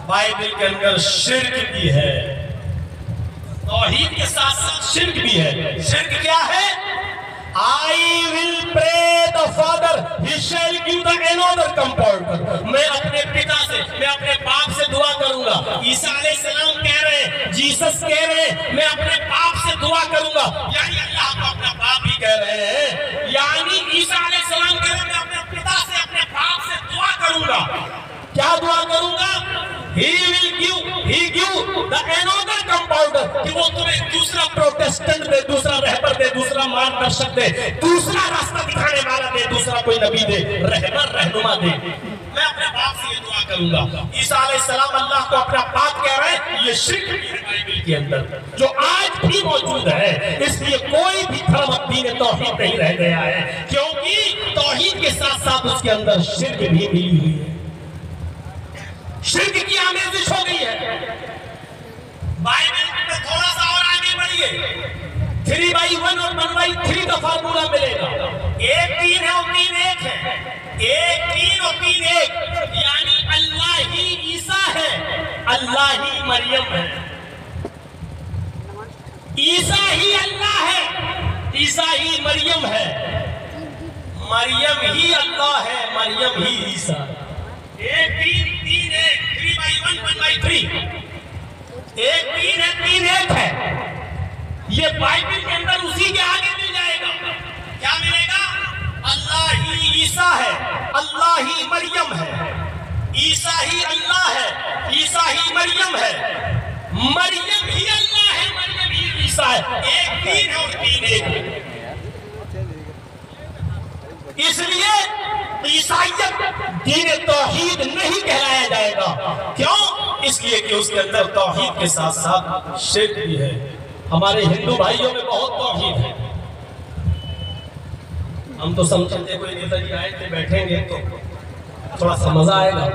بائبل کے اندر شرک بھی ہے، توحید کے ساتھ ساتھ شرک بھی ہے۔ شرک کیا ہے؟ I will pray the Father, He shall give the another comforter۔ میں اپنے پتا سے، میں اپنے باپ سے دعا کروں گا۔ عیسیٰ علیہ السلام کہہ رہے ہیں، جیسس کہہ رہے ہیں، میں اپنے باپ سے دعا کروں گا، یعنی اللہ کو اپنا باپ ہی کہہ رہے ہیں۔ یعنی عیسیٰ علیہ السلام کہہ رہے ہیں، میں اپنے پتا سے، اپنے باپ سے دعا کروں گا۔ کیا دعا کروں گا؟ He give the another comforter، کہ وہ تمہیں دوسرا پروٹیسٹنٹ دے، دوسرا رہبر دے، دوسرا مارگدرشک دے، دوسرا راستہ دکھانے والا دے، دوسرا کوئی نبی دے، رہبر رہنما دے۔ میں اپنے باپ سے یہ دعا کروں گا۔ عیسیٰ علیہ السلام اللہ کو اپنا باپ کہہ رہے ہیں، یہ شرک بھی ہے بائبل کے اندر، جو آج بھی موجود ہے۔ اس لیے کوئی بھی دھرم دین توحید نہیں رہ گیا ہے، کیونکہ توحید کے ساتھ ساتھ اس کے اندر شرک بھی ملی ہوئی ہے، شرک کی آمیزش ہو گئی ہے۔ بائبل میں تھوڑا سا اور آگے بڑھیے، 3/1 اور 1/3 کا فارمولا ملے گا۔ ایک تین ہے اور تین ایک ہے، ایک تین اور تین ایک، یعنی اللہ ہی عیسیٰ ہے، اللہ ہی مریم ہے۔ عیسیٰ ہی اللہ ہے، عیسیٰ ہی مریم ہے، مریم ہی اللہ ہے، مریم ہی عیسیٰ۔ ایک تین تین ایک، 3/1 1/3، ایک تین ہے تین ایک ہے۔ یہ بائبل کے اندر اسی کے آگے مل جائے گا۔ کیا ملے گا؟ اللہ ہی عیسیٰ ہے، اللہ ہی مریم ہے، عیسیٰ ہی اللہ ہے، عیسیٰ ہی مریم ہے، مریم ہی اللہ ہے، مریم ہی عیسیٰ ہے۔ ایک تین ہے اور تین ایک ہے۔ اس لیے عیسائیت دین توحید نہیں کہلایا جائے گا۔ کیوں؟ اس لیے کہ اس کے اندر توحید کے ساتھ ساتھ شرک بھی ہے۔ ہمارے ہندو بھائیوں میں بہت توحید ہے۔ ہم تو سمجھتے کوئی نیتا جی آئے تھے، بیٹھیں گے تو تھوڑا سا مزہ آئے گا،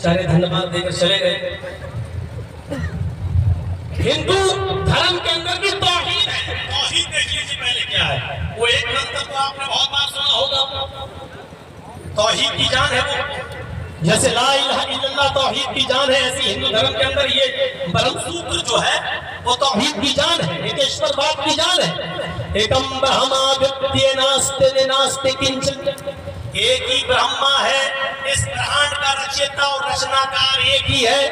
چارے دھنیواد دے کر چلے گئے۔ ہندو دھرم کے اندر بھی توحید ہے۔ توحید دیکھ لیجیے پہلے کیا ہے۔ وہ ایک منتر تو آپ نے بہت بار سنا ہوگا، توحید کی جان ہے وہ، جیسے لا الہ الا اللہ توحید کی جان ہے، ایسی ہندو دھرم کے اندر یہ برہم سوتر جو ہے وہ توحید کی جان ہے، ایک ایشور بات کی جان ہے۔ ایکم برہمادتیہ ناستے ناستے کنچن، ایک ہی برہما ہے، اس برہانڈ کا رچیتا اور رچناکار ایک ہی ہے۔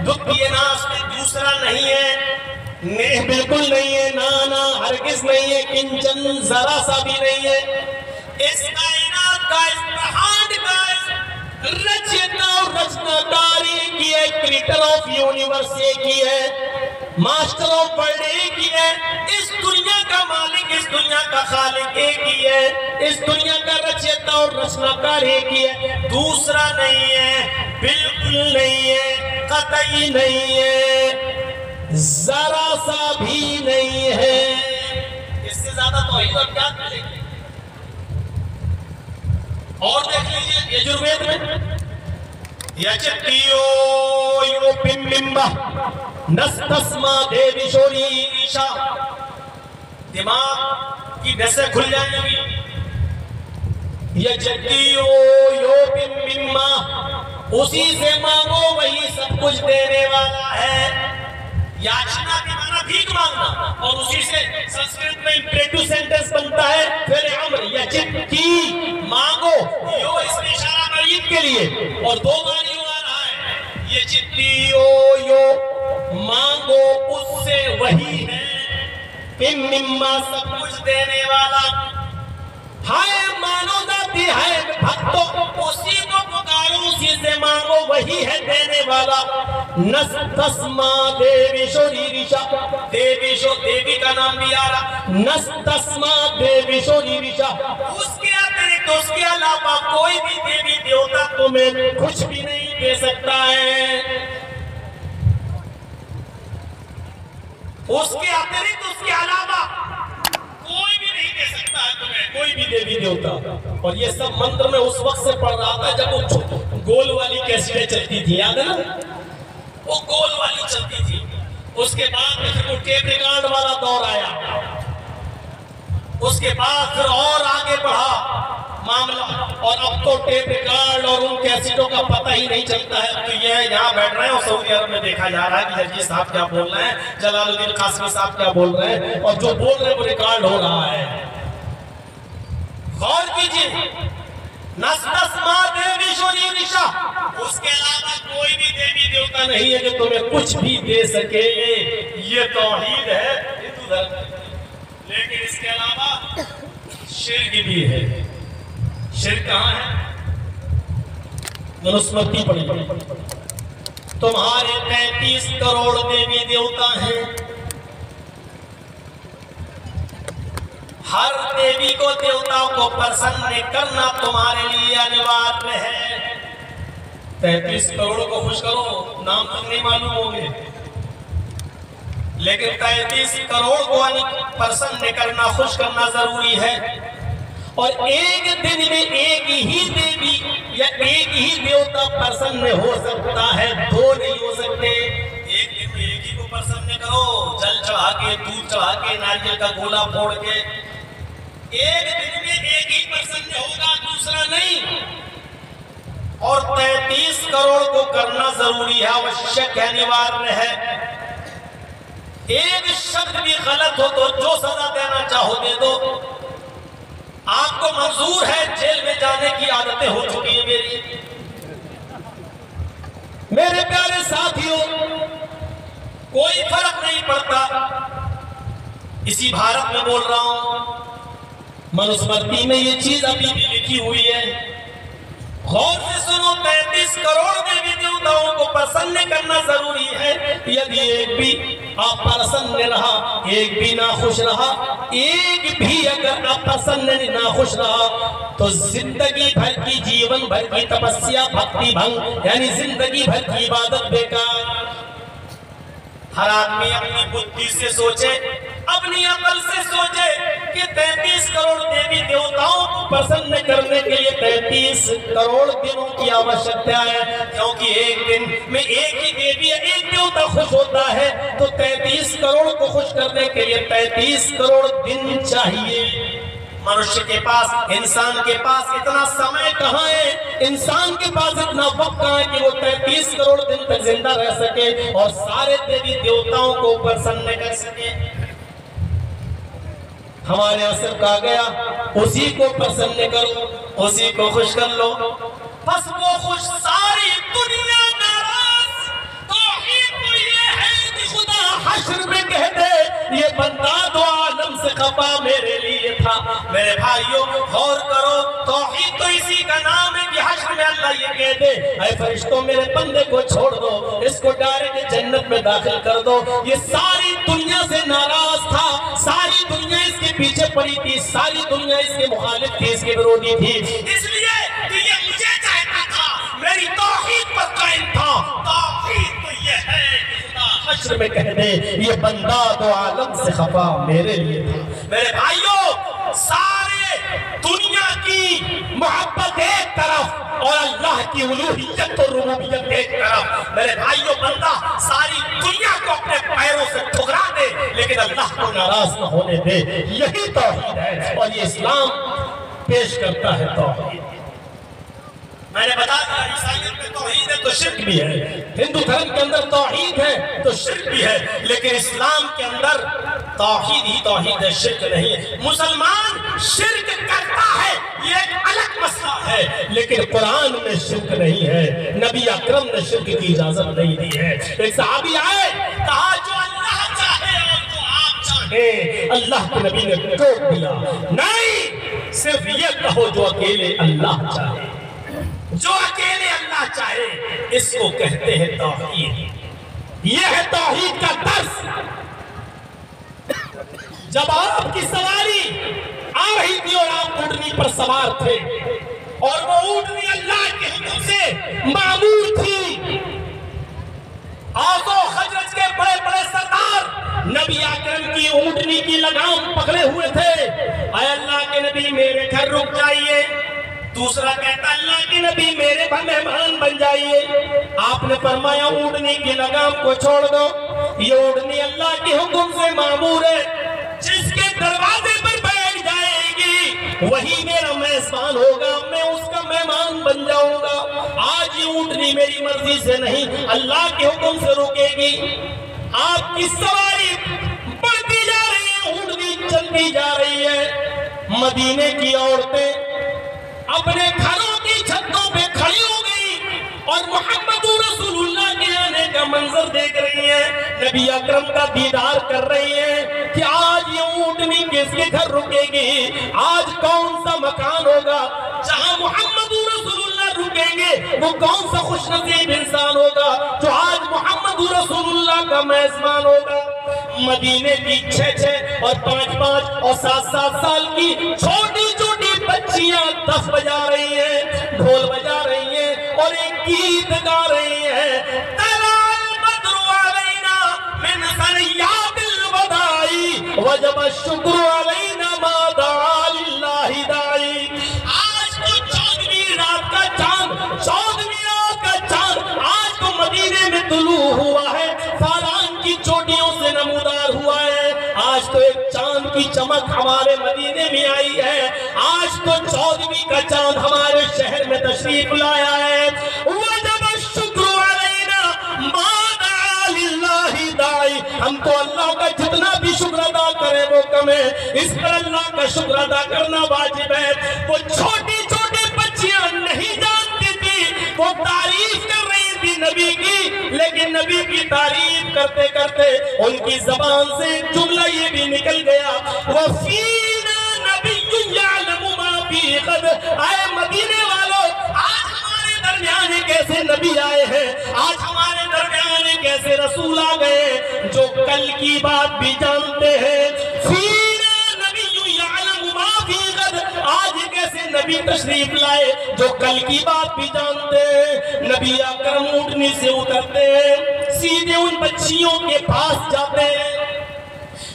دتیہ ناستے، دوسرا نہیں ہے، نہیں بالکل نہیں ہے، نا ہرگز نہیں ہے، کنچن ذرا سا بھی نہیں ہے۔ اس کائنات کا، اس برہانڈ کا رچیتا اور رچناکار ایک ہی ہے، کریٹر آف یونیورس ایک ہی ہے، ماسٹر آف ورلڈ ایک ہی ہے، اس دنیا کا مالک، اس دنیا کا خالق ایک ہی ہے، اس دنیا کا رچیتا اور رچناکار ایک ہی ہے، دوسرا نہیں ہے، بالکل نہیں ہے، قطعی نہیں ہے، ذرا سا بھی نہیں ہے۔ اس سے زیادہ توحید اور کیا ملے گی؟ اور دیکھ لیجیے یجروید میں، یجتیو یوپم ممبا نستسما دیوی شوری ایشا، دماغ کی نسیں کھل جائیں گی۔ یجتیو یوپم ممبا، اسی سے مانگو وہی سب کچھ دینے والا ہے۔ یاچنا کے معنی بھیک مانگنا، اور اسی سے سنسکرت میں امپریٹو سینٹنس بنتا ہے فعل امر، یجت کی مانگو، یو اس میں اشارہ مرید کے لیے، اور دو بار یوں آ رہا ہے، یجتی یو مانگو اس سے وہی ہے، مما سب کچھ دینے والا، ہائے مانو ذاتی ہے بھکتو، اسی کو پکارو، اسی سے مانگو، وہی ہے دینے والا، نستسما دیوی شوری ریشا، دیوی شو دیوی کا نام بھی آ رہا، نستسما دیوی شوری ریشا، اس کے اترکت اس کے علاوہ کوئی بھی دیوی دیوتا تمہیں کچھ بھی نہیں دے سکتا ہے، اس کے اترکت اس کے علاوہ کوئی بھی نہیں دے سکتا ہے تمہیں، کوئی بھی دیوی دیوتا۔ اور یہ سب منتر میں اس وقت سے پڑھ رہا تھا جب وہ گول والی کیسٹیں چلتی تھی، یاد ہے نا، وہ گول والی چلتی تھی، اس کے بعد پھر وہ ٹیپ ریکارڈ والا دور آیا، اس کے بعد پھر اور آگے بڑھا معاملہ، اور اب تو ٹیپ ریکارڈ اور ان کیسٹوں کا پتہ ہی نہیں چلتا ہے، تو یہ یہاں بیٹھ رہے ہیں اور سعودی عرب میں دیکھا جا رہا ہے کہ جرجی صاحب کیا بول رہے ہیں، جلال الدین قاسمی صاحب کیا بول رہے ہیں، اور جو بول رہے ہیں وہ ریکارڈ ہو رہا ہے۔ غور کیجئے، نستسما دیوی شوری ریشا، اس کے علاوہ کوئی بھی دیوی دیوتا نہیں ہے جو تمہیں کچھ بھی دے سکے، یہ توحید ہے ہندو دھرم، لیکن اس کے علاوہ شرک بھی ہے۔ شرک کہاں ہے؟ منوسمرتی پڑھی، تمہارے 33 کروڑ دیوی دیوتا ہیں، ہر دیوی کو دیوتا کو پرسن کرنا تمہارے لیے انوارد ہے۔ 33 کروڑ کو خوش کرو، نام تک نہیں معلوم ہوں گے، لیکن 33 کروڑ کو پرسن کرنا، خوش کرنا ضروری ہے، اور ایک دن میں ایک ہی دیوی یا ایک ہی دیوتا پرسن ہو سکتا ہے، دو نہیں ہو سکتے۔ ایک دن میں ایک ہی کو پرسن کرو، جل چڑھا کے، دودھ چڑھا کے، ناریل کا گولا پھوڑ کے، ایک دن میں ایک ہی پرسن ہوگا، دوسرا نہیں، اور 33 کروڑ کو کرنا ضروری ہے، آوشک ہے، انوارد ہے۔ ایک شبد بھی غلط ہو تو جو سزا دینا چاہو دے دو، آپ کو منظور ہے، جیل میں جانے کی عادتیں ہو چکی ہیں میری۔ میرے پیارے ساتھیوں، کوئی فرق نہیں پڑتا، اسی بھارت میں بول رہا ہوں، منوسمرتی میں یہ چیز ابھی بھی لکھی ہوئی ہے، غور سے سنو، 33 کروڑ دیوی دیوتاؤں کو پرسن کرنا ضروری ہے، یدی ایک بھی آپ پرسن رہا، ایک بھی ناخوش رہا، ایک بھی اگر آپ پرسن ناخوش رہا تو زندگی بھر کی، جیون بھر کی تپسیا بھکتی بھنگ، یعنی زندگی بھر کی عبادت بیکار۔ ہر آدمی اپنی بدھی سے سوچے، اپنی عقل سے سوچے کہ 33 کروڑ دیوی دیوتاؤں کو پرسن کرنے کے لیے 33 کروڑ دنوں کی آوشکتا ہے، کیونکہ ایک دن میں ایک ہی دیوی ایک دیوتا خوش ہوتا ہے، تو 33 کروڑ کو خوش کرنے کے لیے 33 کروڑ دن چاہیے۔ منشیہ کے پاس، انسان کے پاس اتنا سمے کہاں ہے، انسان کے پاس اتنا وقت کہاں ہے کہ وہ 33 کروڑ دن تک زندہ رہ سکے اور سارے دیوی دیوتاؤں کو پرسن کر سکے۔ ہمارے اثر کہا گیا، اسی کو پرسن کرو، اسی کو خوش کر لو، بس وہ خوش، ساری دنیا ناراض۔ توحید تو یہ ہے کہ خدا حشر میں کہہ دے، یہ بندہ دو عالم سے خفا میرے لیے تھا۔ میرے بھائیوں، غور کرو، توحید تو اسی کا نام ہے کہ حشر میں اللہ یہ کہہ دے، اے فرشتوں میرے بندے کو چھوڑ دو، اس کو ڈائریکٹ جنت میں داخل کر دو۔ یہ ساری دنیا سے ناراض تھا، ساری دنیا اس کے پیچھے پڑی تھی، ساری دنیا اس کے مخالف تھی، اس کے وروٹھی تھی، اس لیے کہ یہ مجھے چاہتا تھا، میری توحید پر قائم تھا۔ توحید تو یہ ہے کہ خدا حشر میں کہہ دے، یہ بندہ دو عالم سے خفا میرے لیے تھا۔ میرے بھائیوں، سارے دنیا کی محبت ایک طرف اور اللہ کی الوہیت اور ربوبیت ایک طرف۔ میرے بھائیوں، بندہ ساری دنیا کو اپنے پیروں سے ٹھکرا دے لیکن اللہ کو ناراض نہ ہونے دے، یہی توحید ہے، اور یہ اسلام پیش کرتا ہے توحید۔ میں نے بتا دیا عیسائیت میں توحید ہے تو شرک بھی ہے، ہندو دھرم کے اندر توحید ہے تو شرک بھی ہے، لیکن اسلام کے اندر توحید ہی توحید ہے، شرک نہیں ہے۔ مسلمان شرک کرتا ہے یہ ایک الگ مسئلہ ہے، لیکن قرآن میں شرک نہیں ہے، نبی اکرم نے شرک کی اجازت نہیں دی ہے۔ ایک صحابی آئے، کہا جو اللہ چاہے اور جو آپ چاہے، اللہ کے نبی نے ٹوک دیا، نہیں، صرف یہ کہو جو اکیلے اللہ چاہے، جو اکیلے اللہ چاہے، اس کو کہتے ہیں توحید۔ یہ ہے توحید کا درس۔ جب آپ کی سواری آ رہی تھی اور آپ اونٹنی پر سوار تھے اور وہ اونٹنی اللہ کے حکم سے معمور تھی، اوس و خزرج کے بڑے بڑے سردار نبی اکرم کی اونٹنی کی لگام پکڑے ہوئے تھے، اے اللہ کے نبی میرے گھر رک جائیے۔ دوسرا کہتا اللہ کے نبی میرے مہمان بن جائیے۔ آپ نے فرمایا اونٹنی کی لگام کو چھوڑ دو، یہ اونٹنی اللہ کے حکم سے معمور ہے، جس کے دروازے پر بیٹھ جائے گی وہی میرا میزبان ہوگا، میں اس کا مہمان بن جاؤں گا۔ آج یہ اونٹنی میری مرضی سے نہیں اللہ کے حکم سے رکے گی۔ آپ کی سواری بڑھتی جا رہی ہے، اونٹنی چلتی جا رہی ہے۔ مدینے کی عورتیں اپنے گھروں کی چھتوں پہ کھڑی ہو گئی اور محمد رسول اللہ کے آنے کا منظر دیکھ رہی ہیں، نبی اکرم کا دیدار کر رہی ہیں کہ آج یہ اونٹنی کس کے گھر رکے گی، آج کون سا مکان ہوگا جہاں محمد رسول اللہ رکیں گے، وہ کون سا خوش نصیب انسان ہوگا جو آج محمد رسول اللہ کا میزبان ہوگا۔ مدینے کی 6 اور 5 اور 7 سال کی چھوٹی چھوٹی بچیاں دف بجا رہی ہیں، ڈھول بجا رہی ہیں اور ایک گیت گا رہی ہیں، طلع البدر علینا من ثنیات الوداع وجب الشکر علینا ما دعا للہ داعی۔ آج تو 14ویں رات کا چاند، 14ویں رات کا چاند آج تو مدینے میں طلوع ہوا ہے، فاران کی چوٹیوں سے نمودار ہوا ہے۔ آج تو ایک چاند کی چمک ہمارے مدینے میں آئی ہے، آج تو 14ویں کا چاند ہمارے شہر میں تشریف لایا ہے۔ وجب الشکر علینا ما دعا للہ داعی، ہم تو اللہ کا جتنا بھی شکر ادا کریں وہ کم ہے، اس پر اللہ کا شکر ادا کرنا واجب ہے۔ وہ چھوٹی چھوٹی بچیاں نہیں جانتی تھی، وہ تعریف کر رہی تھی نبی کی، لیکن نبی کی تعریف کرتے کرتے ان کی زبان سے ایک جملہ یہ بھی نکل گیا، وَفِينَا نَبِيٌّ يَعْلَمُ مَا فِي غَدٍ۔ اے مدینے والو، آج ہمارے درمیان ایک ایسے نبی آئے ہیں، آج ہمارے درمیان ایک ایسے رسول آ گئے جو کل کی بات بھی جانتے ہیں۔ فِينَا نَبِيٌّ يَعْلَمُ مَا فِي غَدٍ، آج ایک ایسے نبی تشریف لائے جو کل کی بات بھی جانتے ہیں۔ نبی اکرم اونٹنی سے اترتے ہیں، سیدھے ان بچیوں کے پاس جاتے ہیں،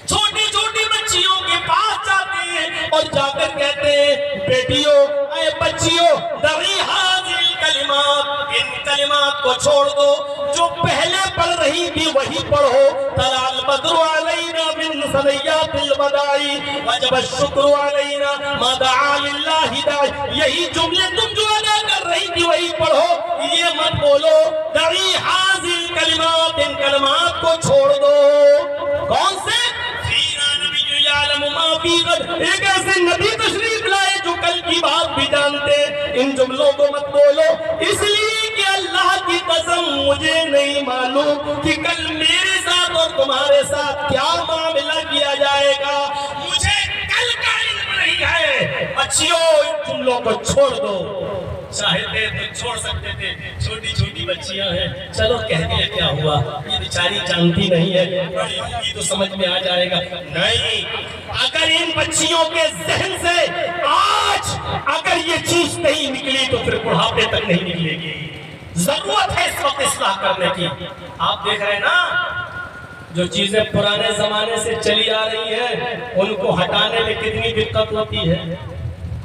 چھوٹی چھوٹی بچیوں کے پاس جاتے ہیں اور جا کر کہتے ہیں بیٹیوں، اے بچیوں، دعی ہذه الکلمات، ان کلمات کو چھوڑ دو جو پہلے پڑھ رہی تھی وہی پڑھو، طلع البدر علینا من ثنیات الوداع وجب الشکر علینا ما دعا للہ داعی۔ یہی جملے تم جو ادا کر رہی تھی وہی پڑھو، یہ مت بولو دعی هذه الکلمات، ان کلمات کو چھوڑ دو۔ کون سے؟ ایک ایسے نبی تشریف لائے جو کل کی بات بھی جانتے، ان جملوں کو مت بولو، اس لیے کہ اللہ کی قسم مجھے نہیں معلوم کہ کل میرے ساتھ اور تمہارے ساتھ کیا معاملہ کیا جائے گا، مجھے کل کا علم نہیں ہے۔ بچیوں، ان جملوں کو چھوڑ دو۔ چاہتے تو چھوڑ سکتے تھے، چھوٹی چھوٹی بچیاں ہیں، چلو کہہ دیا کیا ہوا، یہ بیچاری جانتی نہیں ہے، بڑی ہوگی تو سمجھ میں آ جائے گا۔ نہیں، اگر ان بچیوں کے ذہن سے آج اگر یہ چیز نہیں نکلی تو پھر بڑھاپے تک نہیں نکلے گی۔ ضرورت ہے اس وقت اصلاح کرنے کی۔ آپ دیکھ رہے ہیں نا، جو چیزیں پرانے زمانے سے چلی آ رہی ہیں ان کو ہٹانے میں کتنی دقت ہوتی ہے۔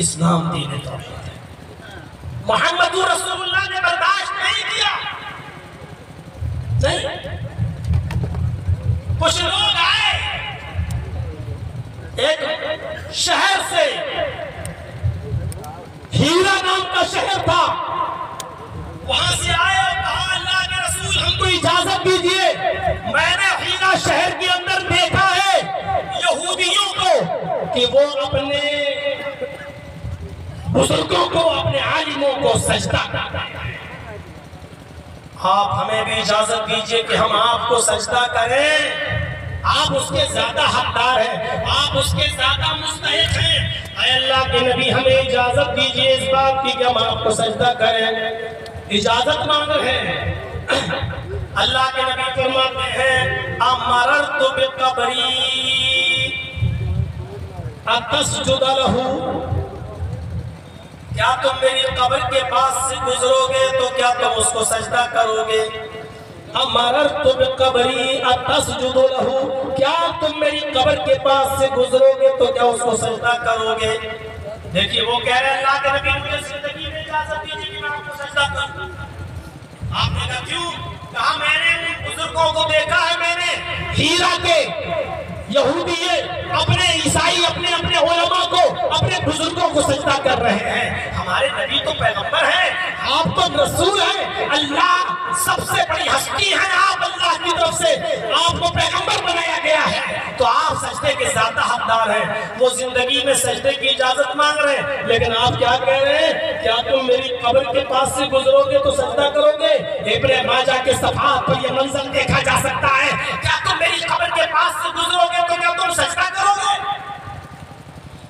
اسلام دین توحید ہے۔ محمد رسول اللہ نے برداشت نہیں کیا۔ نہیں، کچھ لوگ آئے ایک شہر سے، ہیرا نام کا شہر تھا، وہاں سے آئے اور کہا اللہ کے رسول ہم کو اجازت دیجئے، میں نے ہیرا شہر کے اندر دیکھا ہے یہودیوں کو کہ وہ اپنے بزرگوں کو، اپنے عالموں کو سجدہ کرتا ہے، آپ ہمیں بھی اجازت دیجئے کہ ہم آپ کو سجدہ کریں، آپ اس کے زیادہ حقدار ہیں، آپ اس کے زیادہ مستحق ہیں، اے اللہ کے نبی ہمیں اجازت دیجئے اس بات کی کہ ہم آپ کو سجدہ کریں، اجازت مانگ رہے ہیں۔ اللہ کے نبی فرماتے ہیں امررت بقبری اتسجد لہ، کیا تم میری قبر کے پاس سے گزرو گے تو کیا تم اس کو سجدہ کرو گے؟ امررت بقبری اتسجد لہ، کیا تم میری قبر کے پاس سے گزرو گے تو کیا اس کو سجدہ کرو گے؟ دیکھیے وہ کہہ رہے ہیں اللہ کے نبی مجھے زندگی میں اجازت دیجیے کہ میں آپ کو سجدہ کروں۔ آپ نے کہا کیوں؟ کہا میں نے ان بزرگوں کو دیکھا ہے، میں نے ہیرا کے یہودی اپنے عیسائی اپنے علماء کو، اپنے بزرگوں کو سجدہ کر رہے ہیں، ہمارے نبی تو پیغمبر ہیں، آپ تو رسول ہیں، اللہ سب سے بڑی ہستی ہیں، آپ اللہ کی طرف سے آپ کو پیغمبر بنایا گیا ہے، تو آپ سجدے کے زیادہ حقدار ہیں۔ وہ زندگی میں سجدے کی اجازت مانگ رہے ہیں، لیکن آپ کیا کہہ رہے ہیں؟ کیا تم میری قبر کے پاس سے گزرو گے تو سجدہ کرو گے؟ ابن ماجہ کے صفحات پر یہ منظر دیکھا جا سکتا ہے، کیا تم میری قبر کے پاس سے گزرو گے تو کیا تم سجدہ کرو گے؟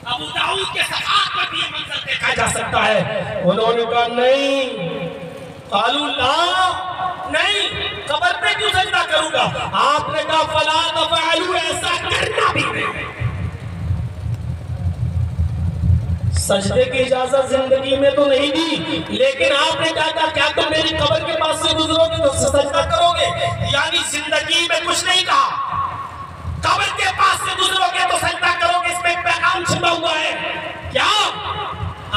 ابو داؤد کے صفحات پر بھی یہ منظر دیکھا جا سکتا ہے۔ انہوں نے کہا نہیں، قالوا لا، نہیں، قبر پہ کیوں سجدہ کروں گا؟ آپ نے کہا فلا تفعلوا، ایسا کرنا بھی نہیں۔ سجدے کی اجازت زندگی میں تو نہیں دی، لیکن آپ نے کہا کیا تم میری قبر کے پاس سے گزرو گے تو سجدہ کرو گے؟ یعنی زندگی میں کچھ نہیں کہا، قبر کے پاس سے گزرو گے تو سجدہ کرو گے، اس میں ایک پیغام چھپا ہوا ہے۔ کیا؟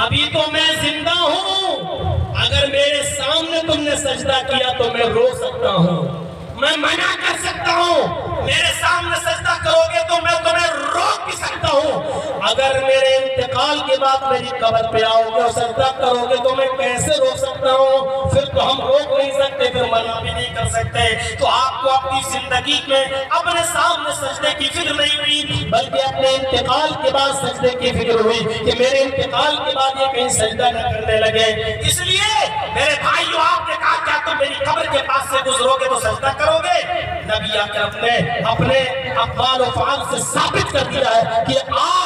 ابھی تو میں زندہ ہوں، اگر میرے سامنے تم نے سجدہ کیا تو میں رو سکتا ہوں، میں منع کر سکتا ہوں، میرے سامنے سجدہ کرو گے تو میں تمہیں روک بھی سکتا ہوں، اگر میرے انتقال کے بعد میری قبر پہ آؤ گے اور سجدہ کرو گے تو میں کیسے روک سکتا ہوں؟ پھر تو ہم روک نہیں سکتے، پھر منع بھی نہیں کر سکتے۔ تو آپ کو اپنی زندگی میں اپنے سامنے سجدے کی فکر نہیں ہوئی، بلکہ اپنے انتقال کے بعد سجدے کی فکر ہوئی کہ میرے انتقال کے بعد یہ کہیں سجدہ نہ کرنے لگے۔ اس لیے میرے بھائیو، آپ نے کہا کیا تم میری قبر کے پاس سے گزرو گے تو سجدہ کرو گے؟ نبی اکرم نے اپنے اقوال و افعال سے ثابت کر دیا ہے کہ آپ